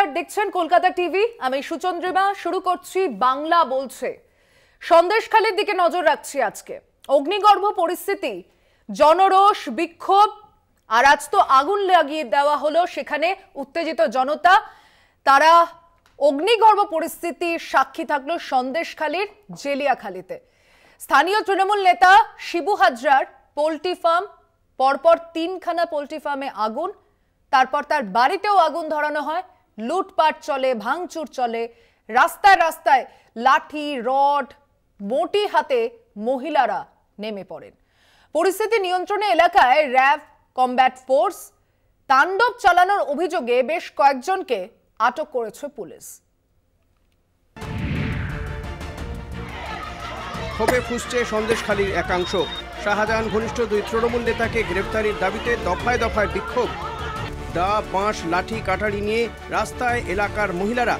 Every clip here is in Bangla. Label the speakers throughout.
Speaker 1: নমস্কার, দেখছেন কলকাতা টিভি। আমি সুচন্দ্রিমা। শুরু করছি বাংলা বলছে। সন্দেশখালির দিকে নজর রাখছি আজকে। অগ্নিগর্ভ পরিস্থিতি, জনরোষ, বিক্ষোভ, আর আজ তো আগুন লাগিয়ে দেওয়া হলো সেখানে উত্তেজিত জনতা। তারা অগ্নিগর্ভ পরিস্থিতির সাক্ষী থাকলো সন্দেশখালির জেলিয়াখালিতে। স্থানীয় তৃণমূল নেতা শিবু হাজরার পোল্ট্রি ফার্ম, পরপর 3খানা পোল্ট্রি ফার্মে আগুন, তারপর তার বাড়িতেও আগুন ধরানো হয়। লুটপাট চলে, ভাঙচুর চলে, রাস্তায় রাস্তায় লাঠি, রড, বঁটি হাতে মহিলারা নেমে পড়েন। পরিস্থিতি নিয়ন্ত্রণে এলাকায় র্যাব, কমব্যাট ফোর্স তাণ্ডব চালানোর অভিযোগে বেশ কয়েকজনকে আটক করেছে পুলিশ।
Speaker 2: ক্ষোভে ফুঁসছে সন্দেশখালির একাংশ। শাহজাহান ঘনিষ্ঠ 2 তৃণমূল নেতাকে গ্রেফতারির দাবিতে দফায় দফায় বিক্ষোভ। দা, বাঁশ, লাঠি, কাটারি নিয়ে রাস্তায় এলাকার মহিলারা।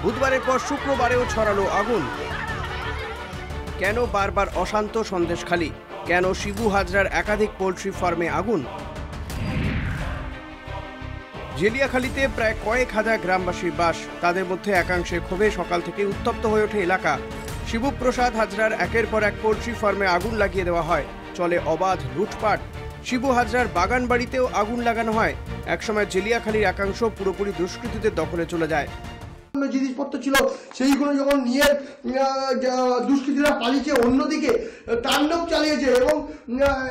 Speaker 2: বুধবারের পর শুক্রবারেও ছড়ালো আগুন। কেন বারবার অশান্ত সন্দেশখালি? কেন শিবু হাজরার একাধিক পোল্ট্রি ফার্মে আগুন? জেলিয়াখালিতে প্রায় কয়েক হাজার গ্রামবাসীর বাস। তাদের মধ্যে একাংশে ক্ষোভে সকাল থেকে উত্তপ্ত হয়ে ওঠে এলাকা। শিবুপ্রসাদ হাজরার একের পর এক পোল্ট্রি ফার্মে আগুন লাগিয়ে দেওয়া হয়। চলে অবাধ লুটপাট। শিবু হাজরার বাগান বাড়িতেও আগুন লাগানো হয়। একসময় জেলিয়াখালির একাংশ পুরোপুরি দুষ্কৃতীদের দখলে চলে যায়।
Speaker 3: জিনিসপত্র ছিল সেইগুলো যখন নিয়ে দুষ্কৃতীরা পালিয়েছে, অন্যদিকে তাণ্ডব চালিয়েছে এবং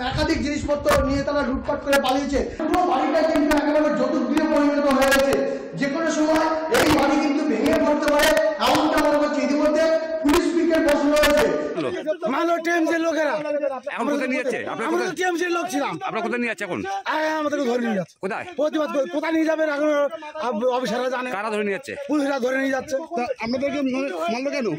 Speaker 3: একাধিক জিনিসপত্র নিয়ে তারা লুটপাট করে পালিয়েছে। পুরো বাড়িটা কিন্তু একেবারে চতুর্দিকে পরিণত হয়ে গেছে। যে কোনো সময় এই বাড়ি কিন্তু ভেঙে পড়তে পারে, এমনটা মনে করছে। ইতিমধ্যে পুলিশ পিকেট বসানো হয়েছে।
Speaker 4: মালো টিএমসির লোকেরা
Speaker 5: আমরা কোথায় নিয়ে যাচ্ছে?
Speaker 4: আমরা তো টিএমসির লোক ছিলাম।
Speaker 5: আমরা কোথায় নিয়ে যাচ্ছে এখন?
Speaker 4: আমাদেরকে ধরে নিয়ে যাচ্ছে।
Speaker 5: কোথায়
Speaker 4: প্রতিবাদ কোথায় নিয়ে যাবেন এখন অফিসাররা জানে।
Speaker 5: কারা ধরে নিয়ে যাচ্ছে?
Speaker 4: পুলিশরা ধরে নিয়ে যাচ্ছে।
Speaker 6: আপনাদেরকে মারলো কেন?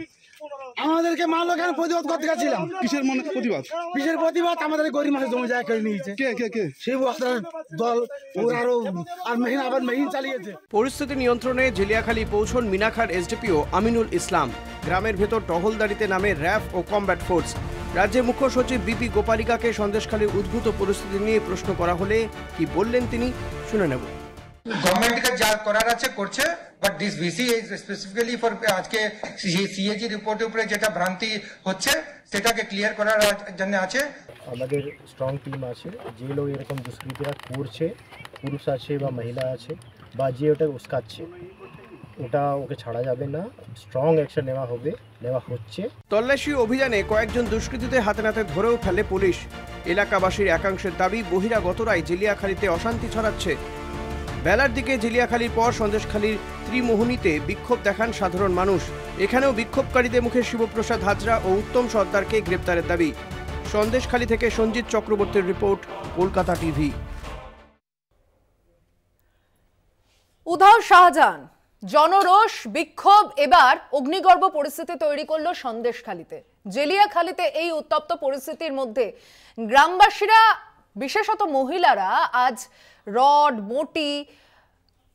Speaker 4: আমাদেরকে মারলো কেন? প্রতিবাদ করতে গেছিলাম।
Speaker 6: কিসের প্রতিবাদ?
Speaker 4: কিসের প্রতিবাদ? আমাদের গরিব মানুষ জমি জায়গা করে নিয়েছে।
Speaker 6: কে
Speaker 4: শিবু হাজরার দল ওরা আর মেহিন চালিয়েছে।
Speaker 2: পরিস্থিতি নিয়ন্ত্রণে জেলিয়াখালি পৌঁছন মিনাখার এসডিপিও আমিনুল ইসলাম। গ্রামের ভেতর টহলদারিতে নামে র্যাব ও কমব্যাট ফোর্স। রাজ্যের মুখ্য সচিব বিপি গোপালিকাকে সন্দেশখালির উদ্ভূত পরিস্থিতি নিয়ে প্রশ্ন করা হলে কি বললেন তিনি, শুনে নেব।
Speaker 7: গভর্নমেন্টকে যা করার আছে করছে, but this VC is specifically for আজকে সিএজি রিপোর্টের উপরে যেটা ভ্রান্তি হচ্ছে সেটাকে ক্লিয়ার করার জন্য আছে।
Speaker 8: আমাদের স্ট্রং টিম আছে। যে লোক এরকম দুষ্কৃতিরা করছে, পুরুষ আছে বা মহিলা আছে বা যে ওটা উস্কাচ্ছে, ওকে ছাড়া যাবে না। স্ট্রং অ্যাকশন নেওয়া হচ্ছে।
Speaker 2: তল্লাশি অভিযানে কয়েকজন দুষ্কৃতীদের হাতে নাতে ধরেও ফেলে পুলিশ। এলাকাবাসীর একাংশের দাবি, বহিরাগতরাই জেলিয়াখালিতে অশান্তি ছড়াচ্ছে। বেলার দিকে জেলিয়াখালির পর সন্দেশখালির ত্রিমোহনীতে বিক্ষোভ দেখান সাধারণ মানুষ। এখানেও বিক্ষোভকারীদের মুখে শিবপ্রসাদ হাজরা ও উত্তম সর্দারকে গ্রেপ্তারের দাবি। সন্দেশখালি থেকে সঞ্জিত চক্রবর্তীর রিপোর্ট, কলকাতা টিভি।
Speaker 1: উধাও শাহজাহান, জনরোষ, বিক্ষোভ এবার অগ্নিগর্ভ পরিস্থিতি তৈরি করলো সন্দেশখালিতে। জেলিয়াখালিতে এই উত্তপ্ত পরিস্থিতির মধ্যে গ্রামবাসীরা, বিশেষত মহিলারা আজ রড, বঁটি,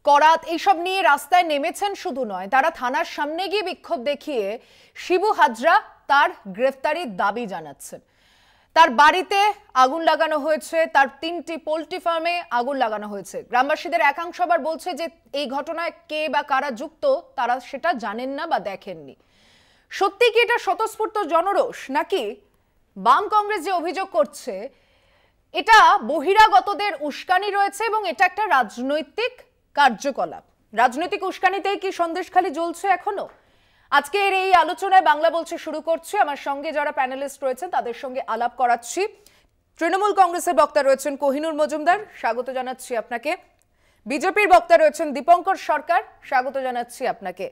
Speaker 1: করাত এইসব নিয়ে রাস্তায় নেমেছেন। শুধু নয়, তারা থানার সামনে গিয়ে বিক্ষোভ দেখিয়ে শিবু হাজরা তার গ্রেফতারির দাবি জানাচ্ছেন। তার বাড়িতে আগুন লাগানো হয়েছে, তার 3টি পোল্ট্রি ফার্মে আগুন লাগানো হয়েছে। গ্রামবাসীদের একাংশ আবার বলছে যে এই ঘটনায় কে বা কারা যুক্ত তারা সেটা জানেন না বা দেখেননি। সত্যি কি এটা স্বতঃস্ফূর্ত জনরোষ, নাকি বাম কংগ্রেস যে অভিযোগ করছে এটা বহিরাগতদের উস্কানি রয়েছে এবং এটা একটা রাজনৈতিক কার্যকলাপ? রাজনৈতিক উস্কানিতেই কি সন্দেশখালি জ্বলছে এখনো? আজকের এই আলোচনায় বাংলা বলছে শুরু করছি। আমার সঙ্গে যারা প্যানেলিস্ট রয়েছেন তাদের সঙ্গে আলাপ করাচ্ছি। তৃণমূল কংগ্রেসের বক্তা রয়েছেন কোহিনুর মজুমদার, স্বাগত জানাচ্ছি আপনাকে। বিজেপির বক্তা রয়েছেন দীপঙ্কর সরকার, স্বাগত জানাচ্ছি আপনাকে।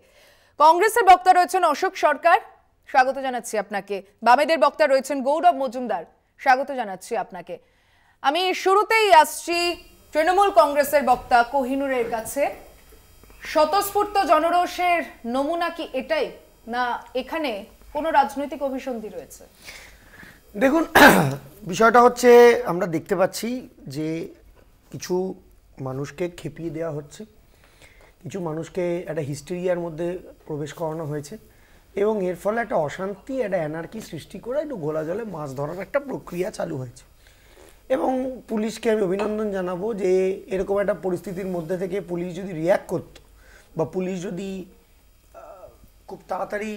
Speaker 1: কংগ্রেসের বক্তা রয়েছেন অশোক সরকার, স্বাগত জানাচ্ছি আপনাকে। বামেদের বক্তা রয়েছেন গৌরব মজুমদার, স্বাগত জানাচ্ছি আপনাকে। আমি শুরুতেই আসছি তৃণমূল কংগ্রেসের বক্তা কোহিনুরের কাছে। স্বতঃস্ফূর্ত জনরোষের নমুনা কি এটাই, না এখানে কোনো রাজনৈতিক অভিসন্ধি রয়েছে?
Speaker 9: দেখুন, বিষয়টা হচ্ছে আমরা দেখতে পাচ্ছি যে কিছু মানুষকে খেপিয়ে দেওয়া হচ্ছে, কিছু মানুষকে একটা হিস্টেরিয়ার মধ্যে প্রবেশ করানো হয়েছে এবং এর ফলে একটা অশান্তি, একটা অ্যানার্কি সৃষ্টি করে একটু ঘোলা জলে মাছ ধরার একটা প্রক্রিয়া চালু হয়েছে। এবং পুলিশকে আমি অভিনন্দন জানাবো যে এরকম একটা পরিস্থিতির মধ্যে থেকে পুলিশ যদি রিয়্যাক্ট করতো বা পুলিশ যদি খুব তাড়াতাড়ি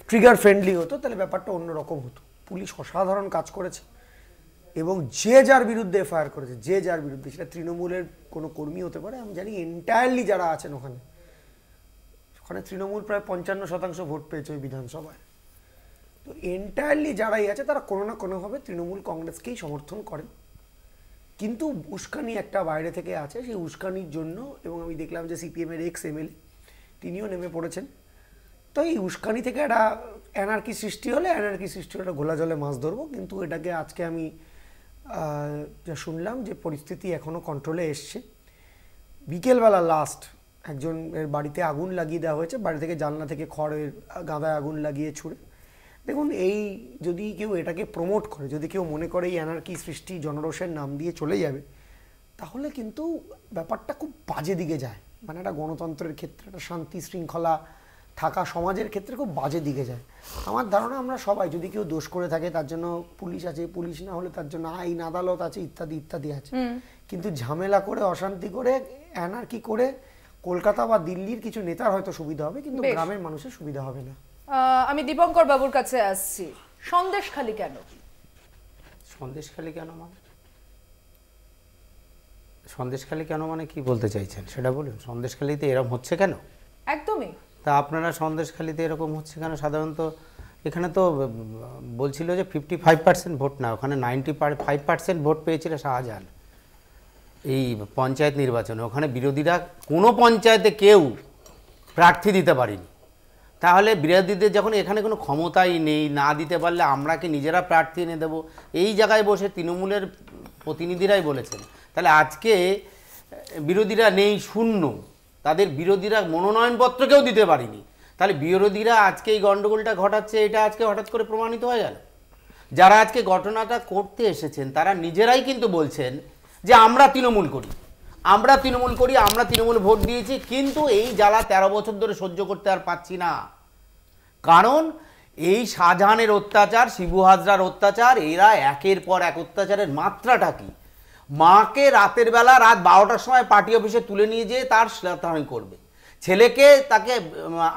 Speaker 9: ট্রিগার ফ্রেন্ডলি হতো তাহলে ব্যাপারটা অন্যরকম হতো। পুলিশ অসাধারণ কাজ করেছে এবং যে যার বিরুদ্ধে এফআইআর করেছে, যে যার বিরুদ্ধে, সেটা তৃণমূলের কোনো কর্মী হতে পারে, আমি জানি এন্টায়ারলি যারা আছেন ওখানে তৃণমূল প্রায় 55% ভোট পেয়েছে ওই বিধানসভায়। তো এন্টায়ারলি যারাই আছে তারা কোনো না কোনোভাবে তৃণমূল কংগ্রেসকেই সমর্থন করেন, কিন্তু উস্কানি একটা বাইরে থেকে আছে, সেই উস্কানির জন্য, এবং আমি দেখলাম যে সিপিএমের এক্স এমএলএ তিনিও নেমে পড়েছেন। তো এই উস্কানি থেকে একটা অ্যানার্কি সৃষ্টি হলে একটা ঘোলা জলে মাছ ধরবো, কিন্তু এটাকে আজকে আমি যা শুনলাম যে পরিস্থিতি এখনও কন্ট্রোলে এসছে। বিকেলবেলা লাস্ট একজনের বাড়িতে আগুন লাগিয়ে দেওয়া হয়েছে, বাড়ি থেকে জানলা থেকে খড়ের গাদায় আগুন লাগিয়ে ছুড়ে। দেখুন, এই যদি কেউ এটাকে প্রমোট করে, যদি কেউ মনে করে এই অ্যানার্কি সৃষ্টি জনরোষের নাম দিয়ে চলে যাবে, তাহলে কিন্তু ব্যাপারটা খুব বাজে দিকে যায়। মানে একটা গণতন্ত্রের ক্ষেত্রে, একটা শান্তি শৃঙ্খলা থাকা সমাজের ক্ষেত্রে খুব বাজে দিকে যায়। আমার ধারণা আমরা সবাই, যদি কেউ দোষ করে থাকে তার জন্য পুলিশ আছে, পুলিশ না হলে তার জন্য আইন আদালত আছে, ইত্যাদি ইত্যাদি আছে। কিন্তু ঝামেলা করে, অশান্তি করে, অ্যানার্কি করে কলকাতা বা দিল্লির কিছু নেতার হয়তো সুবিধা হবে, কিন্তু গ্রামের মানুষের সুবিধা হবে না।
Speaker 1: আমি দীপঙ্কর বাবুর কাছে আসছি। সন্দেশখালী কেন?
Speaker 10: সন্দেশখালী কেন মানে? সন্দেশখালী কেন মানে কি বলতে চাইছেন সেটা বলুন। সন্দেশখালীতে এরকম হচ্ছে কেন?
Speaker 1: একদমই।
Speaker 10: তা আপনারা সন্দেশখালীতে এরকম হচ্ছে কেন? সাধারণত এখানে তো বলছিল যে 55% ভোট না, ওখানে 95% ভোট পেয়েছিল শাহজাহান এই পঞ্চায়েত নির্বাচনে। ওখানে বিরোধীরা কোনো পঞ্চায়েতে কেউ প্রার্থী দিতে পারেনি। তাহলে বিরোধীদের যখন এখানে কোনো ক্ষমতাই নেই, না দিতে পারলে আমরা কি নিজেরা প্রার্থী এনে দেবো? এই জায়গায় বসে তৃণমূলের প্রতিনিধিরাই বলেছেন। তাহলে আজকে বিরোধীরা নেই, শূন্য, তাদের বিরোধীরা মনোনয়নপত্রকেও দিতে পারেনি। তাহলে বিরোধীরা আজকে এই গণ্ডগোলটা ঘটাচ্ছে, এটা আজকে হঠাৎ করে প্রমাণিত হয়ে গেল। যারা আজকে ঘটনাটা করতে এসেছেন তারা নিজেরাই কিন্তু বলছেন যে আমরা তৃণমূল করি, আমরা তৃণমূল ভোট দিয়েছি, কিন্তু এই জ্বালা 13 বছর ধরে সহ্য করতে আর পাচ্ছি না। কারণ এই শাহজাহানের অত্যাচার, শিবু হাজরার অত্যাচার, এরা একের পর এক অত্যাচারের মাত্রাটা কি? মাকে রাতের বেলা রাত 12টার সময় পার্টি অফিসে তুলে নিয়ে যেয়ে তার শ্লীলতাহানি করবে, ছেলেকে তাকে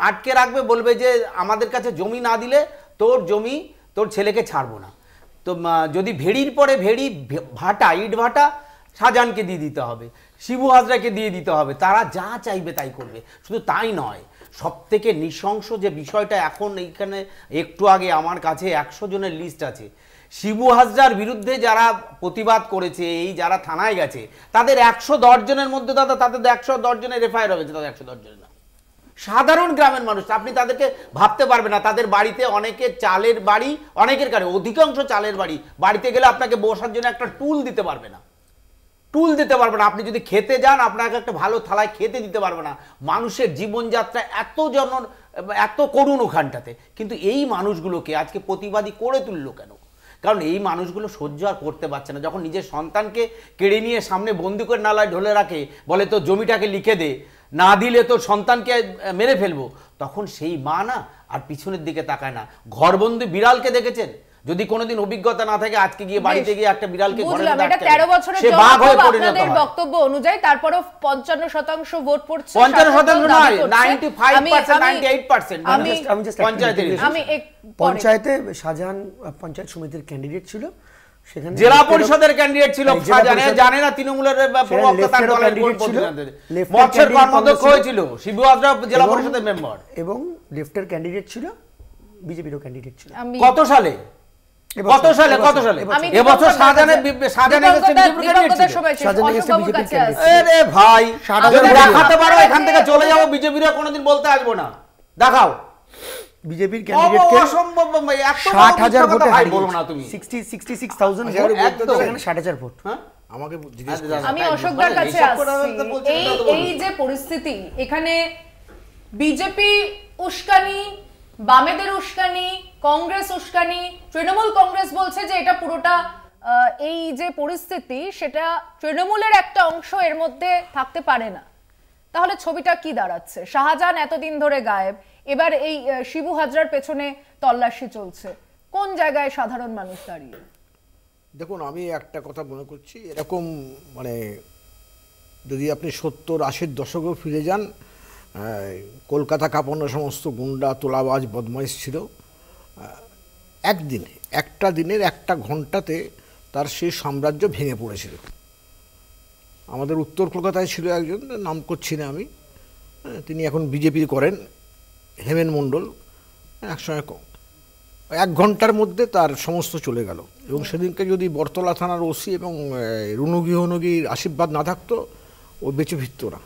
Speaker 10: আটকে রাখবে, বলবে যে আমাদের কাছে জমি না দিলে তোর জমি তোর ছেলেকে ছাড়বো না। তো যদি ভেড়ির পরে ভেড়ি, ভাটা, ইট ভাটা শাহজাহানকে দিয়ে দিতে হবে, শিবু হাজরাকে দিয়ে দিতে হবে, তারা যা চাইবে তাই করবে। শুধু তাই নয়, সবথেকে নৃশংস যে বিষয়টা এখন এইখানে, একটু আগে আমার কাছে 100 জনের লিস্ট আছে, শিবু হাজরার বিরুদ্ধে যারা প্রতিবাদ করেছে, এই যারা থানায় গেছে, তাদের 110 জনের মধ্যে দাদা, তাদের 110 জনের এফআইআর হয়েছে, তাদের 110 জনের না। সাধারণ গ্রামের মানুষ, আপনি তাদেরকে ভাবতে পারবেন না। তাদের বাড়িতে অনেকে চালের বাড়ি, অনেকের কাছে অধিকাংশ চালের বাড়ি, বাড়িতে গেলে আপনাকে বসার জন্য একটা টুল দিতে পারবে না, আপনি যদি খেতে যান আপনাকে একটা ভালো থালায় খেতে দিতে পারবে না। মানুষের জীবনযাত্রা এত করুণ ওখানটাতে। কিন্তু এই মানুষগুলোকে আজকে প্রতিবাদী করে তুললো কেন? কারণ এই মানুষগুলো সহ্য আর করতে পারছে না। যখন নিজের সন্তানকে কেড়ে নিয়ে সামনে বন্দুকের নালায় ঢলে রাখে, বলে তো জমিটাকে লিখে দে, না দিলে তো সন্তানকে মেরে ফেলবো, তখন সেই মা না আর পিছনের দিকে তাকায় না। ঘরবন্দি বিড়ালকে দেখেছেন? যদি কোনোদিন অভিজ্ঞতা না থাকে, আজকে গিয়ে বাড়িতে গিয়ে একটা বিড়ালকে ঘরে
Speaker 1: বুঝলাম, এটা 13 বছরের জন্য আপনাদের বক্তব্য অনুযায়ী তারপরও 55% ভোট পড়ছে।
Speaker 10: 55% নয়, 95%, 98%।
Speaker 9: আমি পঞ্চায়েতে শাহজাহান পঞ্চায়েত সমিতির ক্যান্ডিডেট ছিল, সেখানে
Speaker 10: জেলা পরিষদের ক্যান্ডিডেট ছিল শাহজাহান। জানে না তৃণমূলের প্রবক্তা তার দলের কোন প্রতিনিধি? মৎস্যের কর্মাধ্যক্ষ হয়েছিল, শিবু হাজরা জেলা পরিষদের মেম্বার,
Speaker 9: এবং লেফটের ক্যান্ডিডেট ছিল, বিজেপিরও ক্যান্ডিডেট ছিল।
Speaker 10: কত সালে? এবছর শাহজাহানের আরে ভাই, দেখাতে পারো, এখান থেকে চলে যাবো, বিজেপিরা কোনোদিন বলতে আসবো না। দেখাও
Speaker 9: বিজেপির ক্যান্ডিডেটকে
Speaker 10: অসম্ভব,
Speaker 9: 60,000 ভোটে হারিয়ে
Speaker 10: বলবো না তুমি,
Speaker 9: 66,000 ভোট, এখানে 60,000 ভোট।
Speaker 6: আমাকে
Speaker 1: আমি অশোকদার কাছে আসছি। এই যে পরিস্থিতি, এখানে বিজেপি উস্কানি, বামেদের উস্কানি, কংগ্রেস উস্কানি, তৃণমূল কংগ্রেস বলছে যে এটা পুরোটা, এই যে পরিস্থিতি সেটা তৃণমূলের একটা অংশ এর মধ্যে থাকতে পারে না। তাহলে ছবিটা কি দাঁড়াচ্ছে? শাহজাহান এতদিন ধরে গায়েব, এবার এই শিবু হাজরার পেছনে তল্লাশি চলছে, কোন জায়গায় সাধারণ মানুষ দাঁড়িয়ে?
Speaker 4: দেখুন, আমি একটা কথা মনে করছি, এরকম মানে যদি আপনি 70-80 দশকেও ফিরে যান,
Speaker 11: কলকাতা কাঁপানো সমস্ত গুন্ডা তোলাবাজ বদমাইশ ছিল। একদিনে, একটা দিনের একটা ঘন্টাতে তার সেই সাম্রাজ্য ভেঙে পড়েছিল। আমাদের উত্তর কলকাতায় ছিল একজন, নাম করছি না আমি, তিনি এখন বিজেপি করেন, হেমেন মণ্ডল। একসময় 1 ঘন্টার মধ্যে তার সমস্ত চলে গেল। এবং সেদিনকে যদি বরতলা থানার ওসি এবং রুনুগির আশীর্বাদ না থাকতো, ও বেঁচে ফিরত না।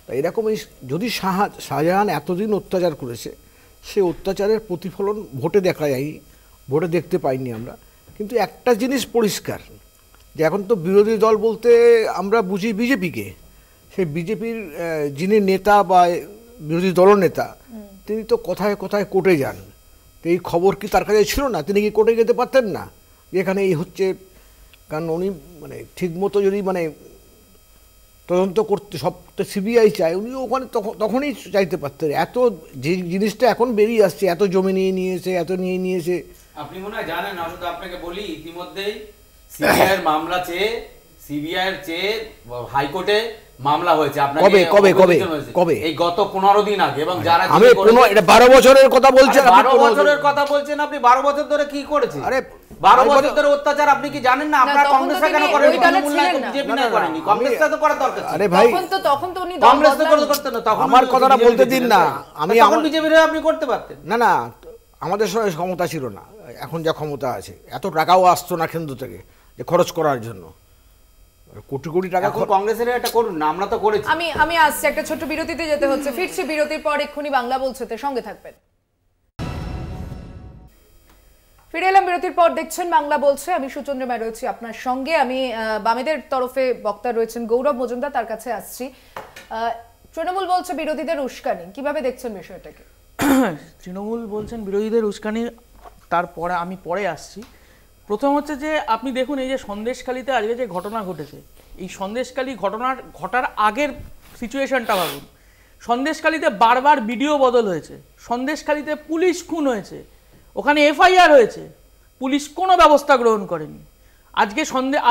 Speaker 11: তাই এরকমই যদি শাহজাহান এতদিন অত্যাচার করেছে, সে অত্যাচারের প্রতিফলন ভোটে দেখা যায়নি, ভোটে দেখতে পাইনি আমরা। কিন্তু একটা জিনিস পরিষ্কার, যে এখন তো বিরোধী দল বলতে আমরা বুঝি বিজেপিকে। সেই বিজেপির যিনি নেতা বা বিরোধী দলনেতা, তিনি তো কোথায় কোথায় কোর্টে যান। তো এই খবর কি তার কাছে ছিল না? তিনি কি কোর্টে যেতে পারতেন না যে এখানে এই হচ্ছে? কারণ উনি মানে ঠিকমতো যদি মানে তদন্ত করতে, সব তো সিবিআই চায়, উনি ওখানে তখনই চাইতে পারতেন। এত যে জিনিসটা এখন বেরিয়ে আসছে, এত জমি নিয়ে নিয়েছে, এত নিয়ে নিয়েছে।
Speaker 12: আপনি মনে হয় জানেন, আমি তো আপনাকে বলি, ইতিমধ্যেই সিবিআই এর মামলা চেয়ে, সিবিআই এর চেয়ে হাইকোর্টে মামলা হয়েছে। আপনার
Speaker 11: কবে?
Speaker 12: এই গত 15 দিন আগে। এবং যারা
Speaker 11: আমি এটা 12 বছরের কথা বলছেন,
Speaker 12: 12 বছরের কথা বলছেন আপনি। 12 বছর ধরে কি করেছে? আরে 12 বছর ধরে অত্যাচার আপনি কি জানেন না? আপনারা কংগ্রেসটা কেন করেন? বিজেপি না করেনি, কংগ্রেসটা তো করার দরকার ছিল।
Speaker 11: আরে ভাই,
Speaker 1: তখন তো উনি
Speaker 12: কংগ্রেস তো করতেন না। তখন
Speaker 11: আমার কথাটা বলতে দিন না। আমি
Speaker 12: তখন বিজেপির আপনি করতে পারতেন
Speaker 11: না। না, আমাদের সময় ক্ষমতা ছিল না, এখন যা ক্ষমতা আছে। এত টাকাও আসতো না কেন্দ্র থেকে যে খরচ করার জন্য, কোটি কোটি টাকা।
Speaker 12: কংগ্রেসের এটা করুন না, আমরা তো করেছি।
Speaker 1: আমি আসছি, একটা ছোট বিরতিতে যেতে হচ্ছে, ফিরছি বিরতির পর। এক্ষুনি বাংলা বলছেতে সঙ্গে থাকবেন। ফিরে এলাম বিরতির পর, দেখছেন বাংলা বলছে। আমি সুচন্দ্রমা রয়েছি আপনার সঙ্গে। আমি বামেদের তরফে বক্তা রয়েছেন গৌরব মজুমদার, তার কাছে আসছি। তৃণমূল বলছে বিরোধীদের উস্কানি, কিভাবে দেখছেন বিষয়টাকে?
Speaker 13: তৃণমূল বলছেন বিরোধীদের উস্কানি, তারপরে আমি পরে আসছি। প্রথম হচ্ছে যে আপনি দেখুন, এই যে সন্দেশখালীতে আজকে যে ঘটনা ঘটেছে, এই সন্দেশখালী ঘটার আগের সিচুয়েশনটা ভাবুন। সন্দেশখালীতে বারবার ভিডিও বদল হয়েছে, সন্দেশখালীতে পুলিশ খুন হয়েছে, ওখানে এফআইআর হয়েছে, পুলিশ কোনো ব্যবস্থা গ্রহণ করেনি। আজকে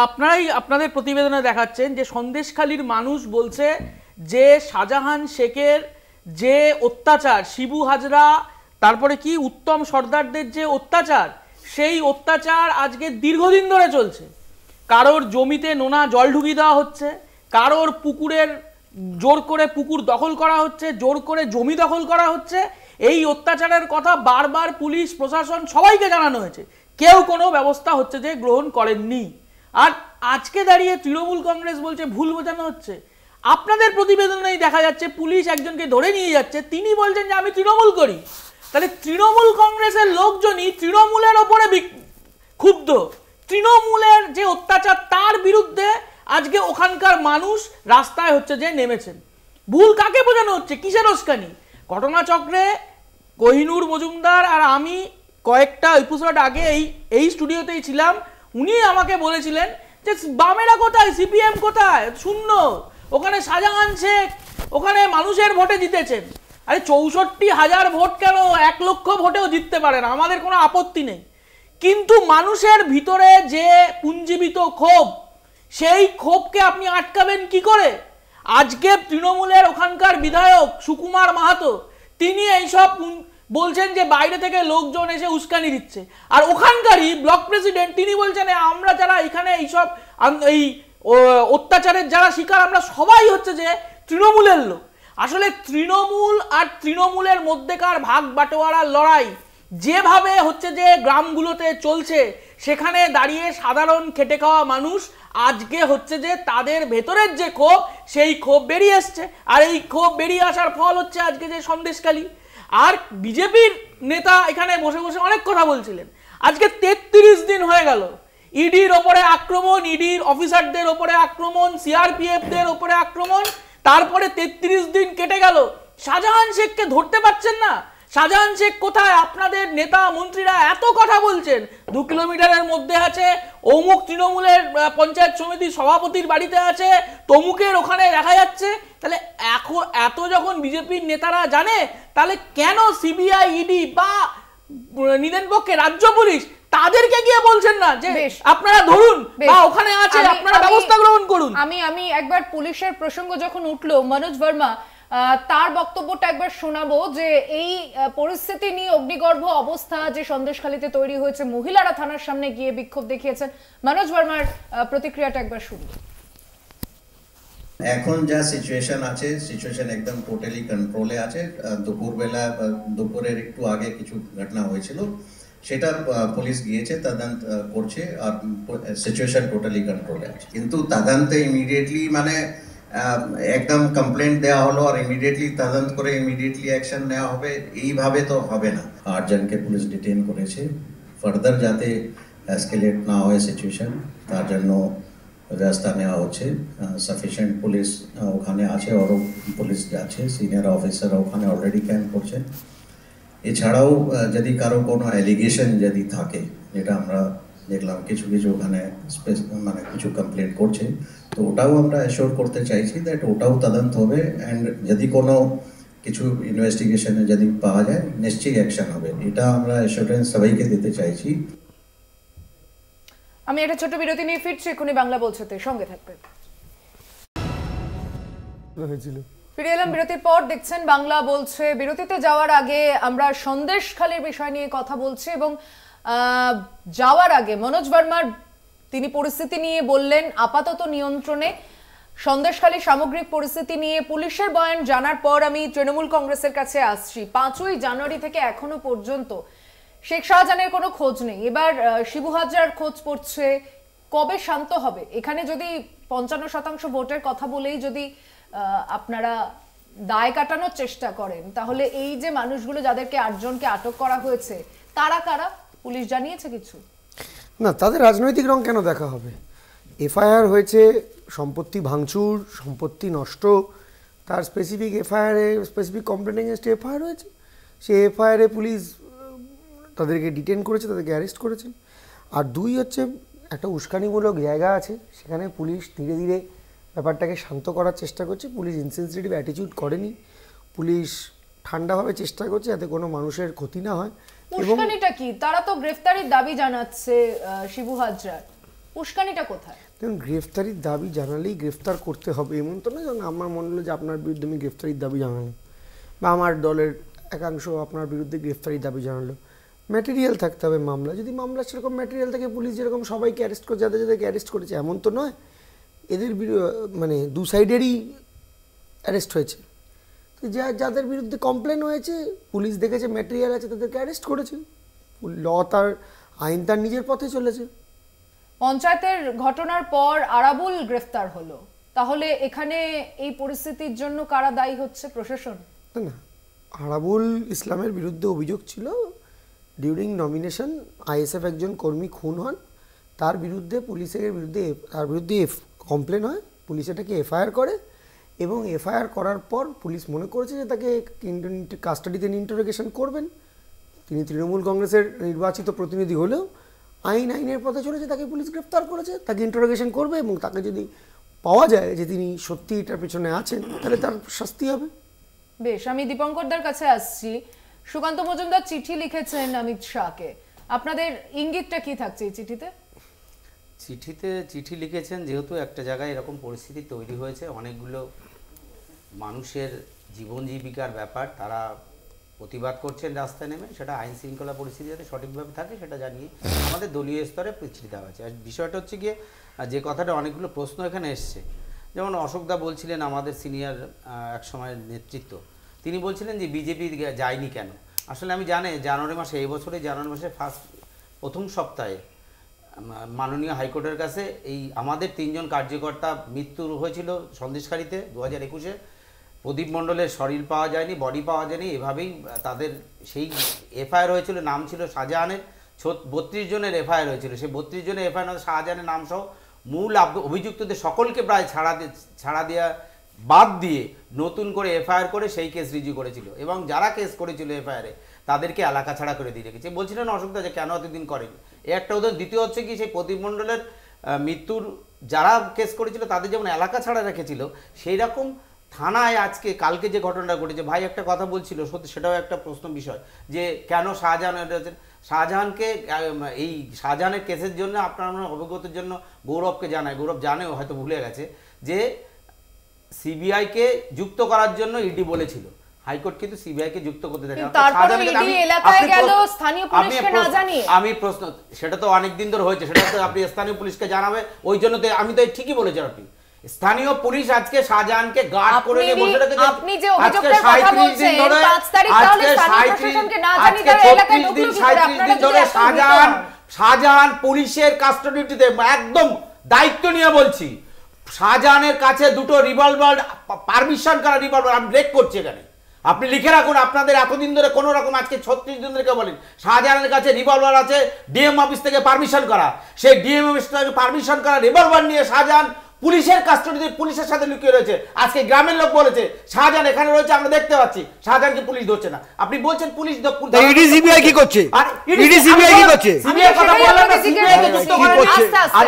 Speaker 13: আপনারাই আপনাদের প্রতিবেদনে দেখাচ্ছেন যে সন্দেশখালীর মানুষ বলছে যে শাহজাহান শেখের যে অত্যাচার, শিবু হাজরা, তারপরে কি উত্তম সর্দারদের যে অত্যাচার, সেই অত্যাচার আজকে দীর্ঘদিন ধরে চলছে। কারোর জমিতে নোনা জল ঢুকিয়ে দেওয়া হচ্ছে, কারোর পুকুরের জোর করে পুকুর দখল করা হচ্ছে, জোর করে জমি দখল করা হচ্ছে। এই অত্যাচারের কথা বারবার পুলিশ প্রশাসন সবাইকে জানানো হয়েছে, কেউ কোনো ব্যবস্থা হচ্ছে যে গ্রহণ করেননি। আর আজকে দাঁড়িয়ে তৃণমূল কংগ্রেস বলছে ভুল বোঝানো হচ্ছে। আপনাদের প্রতিবেদনেই দেখা যাচ্ছে পুলিশ একজনকে ধরে নিয়ে যাচ্ছে, তিনি বলছেন যে আমি তৃণমূল করি। তাহলে তৃণমূল কংগ্রেসের লোকজনই তৃণমূলের ওপরে ক্ষুব্ধ, তৃণমূলের যে অত্যাচার তার বিরুদ্ধে আজকে ওখানকার মানুষ রাস্তায় হচ্ছে যে নেমেছেন। ভুল কাকে বোঝানো হচ্ছে, কিসের উস্কানি? ঘটনাচক্রে কোহিনুর মজুমদার আর আমি কয়েকটা এপিসোড আগে এই স্টুডিওতেই ছিলাম, উনি আমাকে বলেছিলেন যে বামেরা কোথায়, সিপিএম কোথায়, শূন্য। ওখানে শাহজাহান শেখ ওখানে মানুষের ভোটে জিতেছেন। আরে 64,000 ভোট কেন, 1 লক্ষ ভোটেও জিততে পারেন, আমাদের কোনো আপত্তি নেই। কিন্তু মানুষের ভিতরে যে পুঞ্জীবিত ক্ষোভ, সেই ক্ষোভকে আপনি আটকাবেন কি করে? আজকে তৃণমূলের ওখানকার বিধায়ক সুকুমার মাহাতো তিনি এইসব বলছেন যে বাইরে থেকে লোকজন এসে উস্কানি দিচ্ছে, আর ওখানকারই ব্লক প্রেসিডেন্ট তিনি বলছেন আমরা যারা এখানে এইসব এই অত্যাচারের যারা শিকার, আমরা সবাই হচ্ছে যে তৃণমূলের লোক। আসলে তৃণমূল আর তৃণমূলের মধ্যেকার ভাগ বাটোয়ারার লড়াই যেভাবে হচ্ছে যে গ্রামগুলোতে চলছে, সেখানে দাঁড়িয়ে সাধারণ খেটে খাওয়া মানুষ আজকে হচ্ছে যে তাদের ভেতরের যে ক্ষোভ, সেই ক্ষোভ বেরিয়ে আসছে। আর এই ক্ষোভ বেরিয়ে আসার ফল হচ্ছে আজকে যে সন্দেশখালী। আর বিজেপির নেতা এখানে বসে বসে অনেক কথা বলছিলেন, আজকে 33 দিন হয়ে গেল ইডির ওপরে আক্রমণ, ইডির অফিসারদের ওপরে আক্রমণ, সিআরপিএফদের ওপরে আক্রমণ, তারপরে 33 দিন কেটে গেল, শাহজাহান শেখকে ধরতে পারছেন না। শাহজাহান শেখ কোথায়? আপনাদের নেতা মন্ত্রীরা এত কথা বলছেন, 2 কিলোমিটারের মধ্যে আছে, অমুক তৃণমূলের পঞ্চায়েত সমিতির সভাপতির বাড়িতে আছে, তমুকের ওখানে দেখা যাচ্ছে। তাহলে এখন এত যখন বিজেপির নেতারা জানে, তাহলে কেন সিবিআই, ইডি বা নিদেন পক্ষে রাজ্য পুলিশ তাদেরকে গিয়ে বলছেন না যে আপনারা ধরুন বা ওখানে আছে আপনারা ব্যবস্থা গ্রহণ করুন?
Speaker 1: আমি একবার পুলিশের প্রসঙ্গ যখন উঠলো, মনোজ বর্মা তার বক্তব্যটা একবার শোনাবো যে এই পরিস্থিতি নিয়ে অগ্নিগর্ভ অবস্থা যে সন্দেশখালীতে তৈরি হয়েছে, মহিলারা থানার সামনে গিয়ে বিক্ষোভ দেখিয়েছেন। মনোজ বর্মার প্রতিক্রিয়াটা একবার শুনুন।
Speaker 14: এখন যা সিচুয়েশন আছে, সিচুয়েশন একদম টোটালি কন্ট্রোলে আছে। দুপুরবেলা দুপুরের একটু আগে কিছু ঘটনা হয়েছিল, সেটা পুলিশ গিয়েছে, তদন্ত করছে, আর সিচুয়েশন টোটালি কন্ট্রোলে আছে। কিন্তু তদন্তে ইমিডিয়েটলি মানে একদম কমপ্লেন্ট দেওয়া হলো আর ইমিডিয়েটলি তদন্ত করে ইমিডিয়েটলি অ্যাকশন নেওয়া হবে, এইভাবে তো হবে না। 8 জনকে পুলিশ ডিটেন করেছে। ফার্দার যাতে এসকেলেট না হয় সিচুয়েশন, তার জন্য ব্যবস্থা নেওয়া হচ্ছে। সাফিসিয়েন্ট পুলিশ ওখানে আছে, আরও পুলিশ যাচ্ছে, সিনিয়র অফিসার ওখানে অলরেডি ক্যাম্প করছে। এছাড়াও যদি কারো কোনো অ্যালিগেশন যদি থাকে, যেটা আমরা দেখলাম কিছু কিছু ওখানে মানে কিছু কমপ্লেন করছে, তো ওটাও আমরা অ্যাসিওর করতে চাইছি দ্যাট ওটাও তদন্ত হবে, অ্যান্ড যদি কোনো কিছু ইনভেস্টিগেশনে যদি পাওয়া যায় নিশ্চয়ই অ্যাকশন হবে, এটা আমরা অ্যাসিওরেন্স সবাইকে দিতে চাইছি।
Speaker 1: আমি একটা ছোট বিরতি নিয়ে ফিরছি, এখনই বাংলা বলছেতে সঙ্গে থাকবেন। ফিরে এলাম বিরতির পর, দেখছেন বাংলা বলছে। বিরতিতে যাওয়ার আগে আমরা সন্দেশখালীর বিষয় নিয়ে কথা বলছি এবং যাওয়ার আগে মনোজ বর্মার তিনি পরিস্থিতি নিয়ে বললেন আপাতত নিয়ন্ত্রণে। সন্দেশখালীর সামগ্রিক পরিস্থিতি নিয়ে পুলিশের বয়ান জানার পর আমি তৃণমূল কংগ্রেসের কাছে আসছি। 5ই জানুয়ারি থেকে এখনো পর্যন্ত শেখ শাহজাহানের কোনো খোঁজ নেই। এবার শিবু হাজরার খোঁজ পড়ছে, কবে শান্ত হবে? এখানে যদি 55% ভোটের কথা বলেই যদি আপনারা দায় কাটানোর চেষ্টা করেন, তাহলে এই যে মানুষগুলো যাদেরকে 8 জনকে আটক করা হয়েছে, তারা কারা? পুলিশ জানিয়েছে কিছু?
Speaker 9: না, তাদের রাজনৈতিক রং কেন দেখা হবে? এফআইআর হয়েছে সম্পত্তি ভাঙচুর, সম্পত্তি নষ্ট, তার স্পেসিফিক এফআইআরে স্পেসিফিক কমপ্লেন এগেন্স্ট এফআইআর হয়েছে। সেই এফআইআরে পুলিশ তাদেরকে ডিটেন করেছে, তাদেরকে অ্যারেস্ট করেছেন। আর 2 হচ্ছে একটা উস্কানিমূলক জায়গা আছে, সেখানে পুলিশ ধীরে ধীরে ব্যাপারটাকে শান্ত করার চেষ্টা করছে। পুলিশ ইনসেনসিটিভ অ্যাটিটিউড করেনি, পুলিশ ঠান্ডাভাবে চেষ্টা করছে যাতে কোনো মানুষের ক্ষতি না হয়।
Speaker 1: উস্কানিটা কি? তারা তো গ্রেফতারির দাবি জানাচ্ছে শিবু হাজরার, উস্কানিটা কোথায়?
Speaker 9: দেখুন, গ্রেফতারির দাবি জানালেই গ্রেফতার করতে হবে এমন তো না। যেমন আমার মনে হলো যে আপনার বিরুদ্ধে আমি গ্রেফতারির দাবি জানালাম, বা আমার দলের একাংশ আপনার বিরুদ্ধে গ্রেফতারির দাবি জানালো, ম্যাটেরিয়াল থাকতে হবে মামলা। যদি মামলা সেরকম ম্যাটেরিয়াল থাকে, পুলিশ যেরকম সবাইকে অ্যারেস্ট করে, যাদের যাদেরকে অ্যারেস্ট করেছে এমন তো নয়। এদের মানে 2 সাইডেরই অ্যারেস্ট হয়েছে। তো যাদের বিরুদ্ধে কমপ্লেন হয়েছে, পুলিশ দেখেছে ম্যাটেরিয়াল আছে, তাদেরকে অ্যারেস্ট করেছে। তার আইন তার নিজের পথে চলেছে।
Speaker 1: পঞ্চায়েতের ঘটনার পর আরাবুল গ্রেফতার হলো, তাহলে এখানে এই পরিস্থিতির জন্য কারা দায়ী হচ্ছে? প্রশাসন?
Speaker 9: না, আরাবুল ইসলামের বিরুদ্ধে অভিযোগ ছিল ডিউরিং নমিনেশন আইএসএফ একজন কর্মী খুন হন, তার বিরুদ্ধে পুলিশের বিরুদ্ধে কমপ্লেন হয়, পুলিশ এটাকে এফআইআর করে, এবং এফআইআর করার পর পুলিশ মনে করেছে যে তাকে কাস্টাডিতে ইন্টারোগেশন করবেন। তিনি তৃণমূল কংগ্রেসের নির্বাচিত প্রতিনিধি হলেও আইনের পথে চলেছে, তাকে পুলিশ গ্রেফতার করেছে, তাকে ইন্টারোগেশন করবে, এবং তাকে যদি পাওয়া যায় যে তিনি সত্যি এটার পেছনে আছেন, তাহলে তার শাস্তি হবে।
Speaker 1: বেশ, আমি দীপঙ্করদার কাছে আসছি। সুকান্ত মজুমদার চিঠি লিখেছেন অমিত শাহকে, আপনাদের ইঙ্গিতটা কি থাকছে এই চিঠিতে?
Speaker 10: চিঠি লিখেছেন যেহেতু একটা জায়গায় এরকম পরিস্থিতি তৈরি হয়েছে, অনেকগুলো মানুষের জীবন জীবিকার ব্যাপার, তারা প্রতিবাদ করছেন রাস্তায় নেমে, সেটা আইন শৃঙ্খলা পরিস্থিতি যাতে সঠিকভাবে থাকে সেটা জানিয়ে আমাদের দলীয় স্তরে চিঠি দেওয়া হয়েছে। আর বিষয়টা হচ্ছে গিয়ে যে কথাটা অনেকগুলো প্রশ্ন এখানে এসছে, যেমন অশোকদা বলছিলেন আমাদের সিনিয়র এক সময়ের নেতৃত্ব, তিনি বলছিলেন যে বিজেপি যায়নি কেন। আসলে আমি জানি জানুয়ারি মাসে, এই বছরের জানুয়ারি মাসে প্রথম সপ্তাহে মাননীয় হাইকোর্টের কাছে এই আমাদের 3 জন কার্যকর্তা মৃত্যু হয়েছিল সন্দেশখালীতে 2021-এ। প্রদীপ মণ্ডলের শরীর পাওয়া যায়নি, বডি পাওয়া যায়নি, এভাবেই তাদের সেই এফআইআর হয়েছিল, নাম ছিল শাহজাহানের। 32 জনের এফআইআর হয়েছিল, সেই 32 জনের এফআইআর শাহজাহানের নাম সহ মূল অভিযুক্তদের সকলকে প্রায় ছাড়া দেওয়া বাদ দিয়ে নতুন করে এফআইআর করে সেই কেস রিজিউ করেছিল, এবং যারা কেস করেছিল এফআইআরে তাদেরকে এলাকা ছাড়া করে দিয়ে রেখেছে। বলছিলেন অশোকদা যে কেন এতদিন করেনি, এই একটা উদাহরণ। দ্বিতীয় হচ্ছে কি, সেই প্রদীপ মণ্ডলের মৃত্যুর যারা কেস করেছিল তাদের যেমন এলাকা ছাড়া রেখেছিল, সেই রকম থানায় আজকে কালকে যে ঘটনাটা ঘটেছে, ভাই একটা কথা বলছিল সত্যি, সেটাও একটা প্রশ্ন বিষয় যে কেন শাহজাহানকে এই শাহজাহানের কেসের জন্য আপনার অবগতের জন্য গৌরবকে জানায়, গৌরব জানেও হয়তো ভুলে গেছে, যে
Speaker 12: সিবিআই কে যুক্ত করার জন্য ইডি বলেছিল, হাইকোর্ট কিন্তু সিবিআই কে যুক্ত করতে দেয়নি। আমি প্রশ্ন, সেটা তো অনেক দিন ধরে হয়েছে, সেটা তো আপনি স্থানীয় পুলিশকে জানাবে, ওই জন্য তো আমি তো ঠিকই বলেছেন আপনি। স্থানীয় পুলিশ আজকে শাহজাহানকে গার্ড করে নিয়ে বসে রেখেছে।
Speaker 1: আপনি যে অভিযোগের কথা বলছেন 5 তারিখ তাহলে স্থানীয় প্রশাসনকে না জানিয়ে তারা এলাকায় ঢুকলো কি করে? আপনারা যদি
Speaker 12: শাহজাহান পুলিশের কাস্টডিতে একদম দায়িত্ব নিয়ে বলছি, শাহজাহানের কাছে দুটো রিভলভার, পারমিশন করা রিভলভার, আমি ব্রেক করছি এখানে, আপনি লিখে রাখুন। আপনাদের এতদিন ধরে কোনো রকম, আজকে 36 দিন ধরে কেউ বলেন শাহজাহানের কাছে রিভলভার আছে, ডিএম অফিস থেকে পারমিশন করা, সেই ডিএম অফিস থেকে পারমিশন করা রিভলভার নিয়ে শাহজাহান পুলিশের কাস্টডিতে পুলিশের সাথে লুকিয়ে রয়েছে। আজকে গ্রামের লোক বলেছে শাহজাহান এখানে রয়েছে, আমরা দেখতে পাচ্ছি, শাহজাহানকে পুলিশ ধরছে না। আপনি বলছেন পুলিশ
Speaker 11: ইডি সিবিআই কি করছে? ইডি সিবিআই কি করছে?
Speaker 12: সিবিআই কথা বললাম না, সিবিআই কে যুক্ত করে নিচ্ছে। আর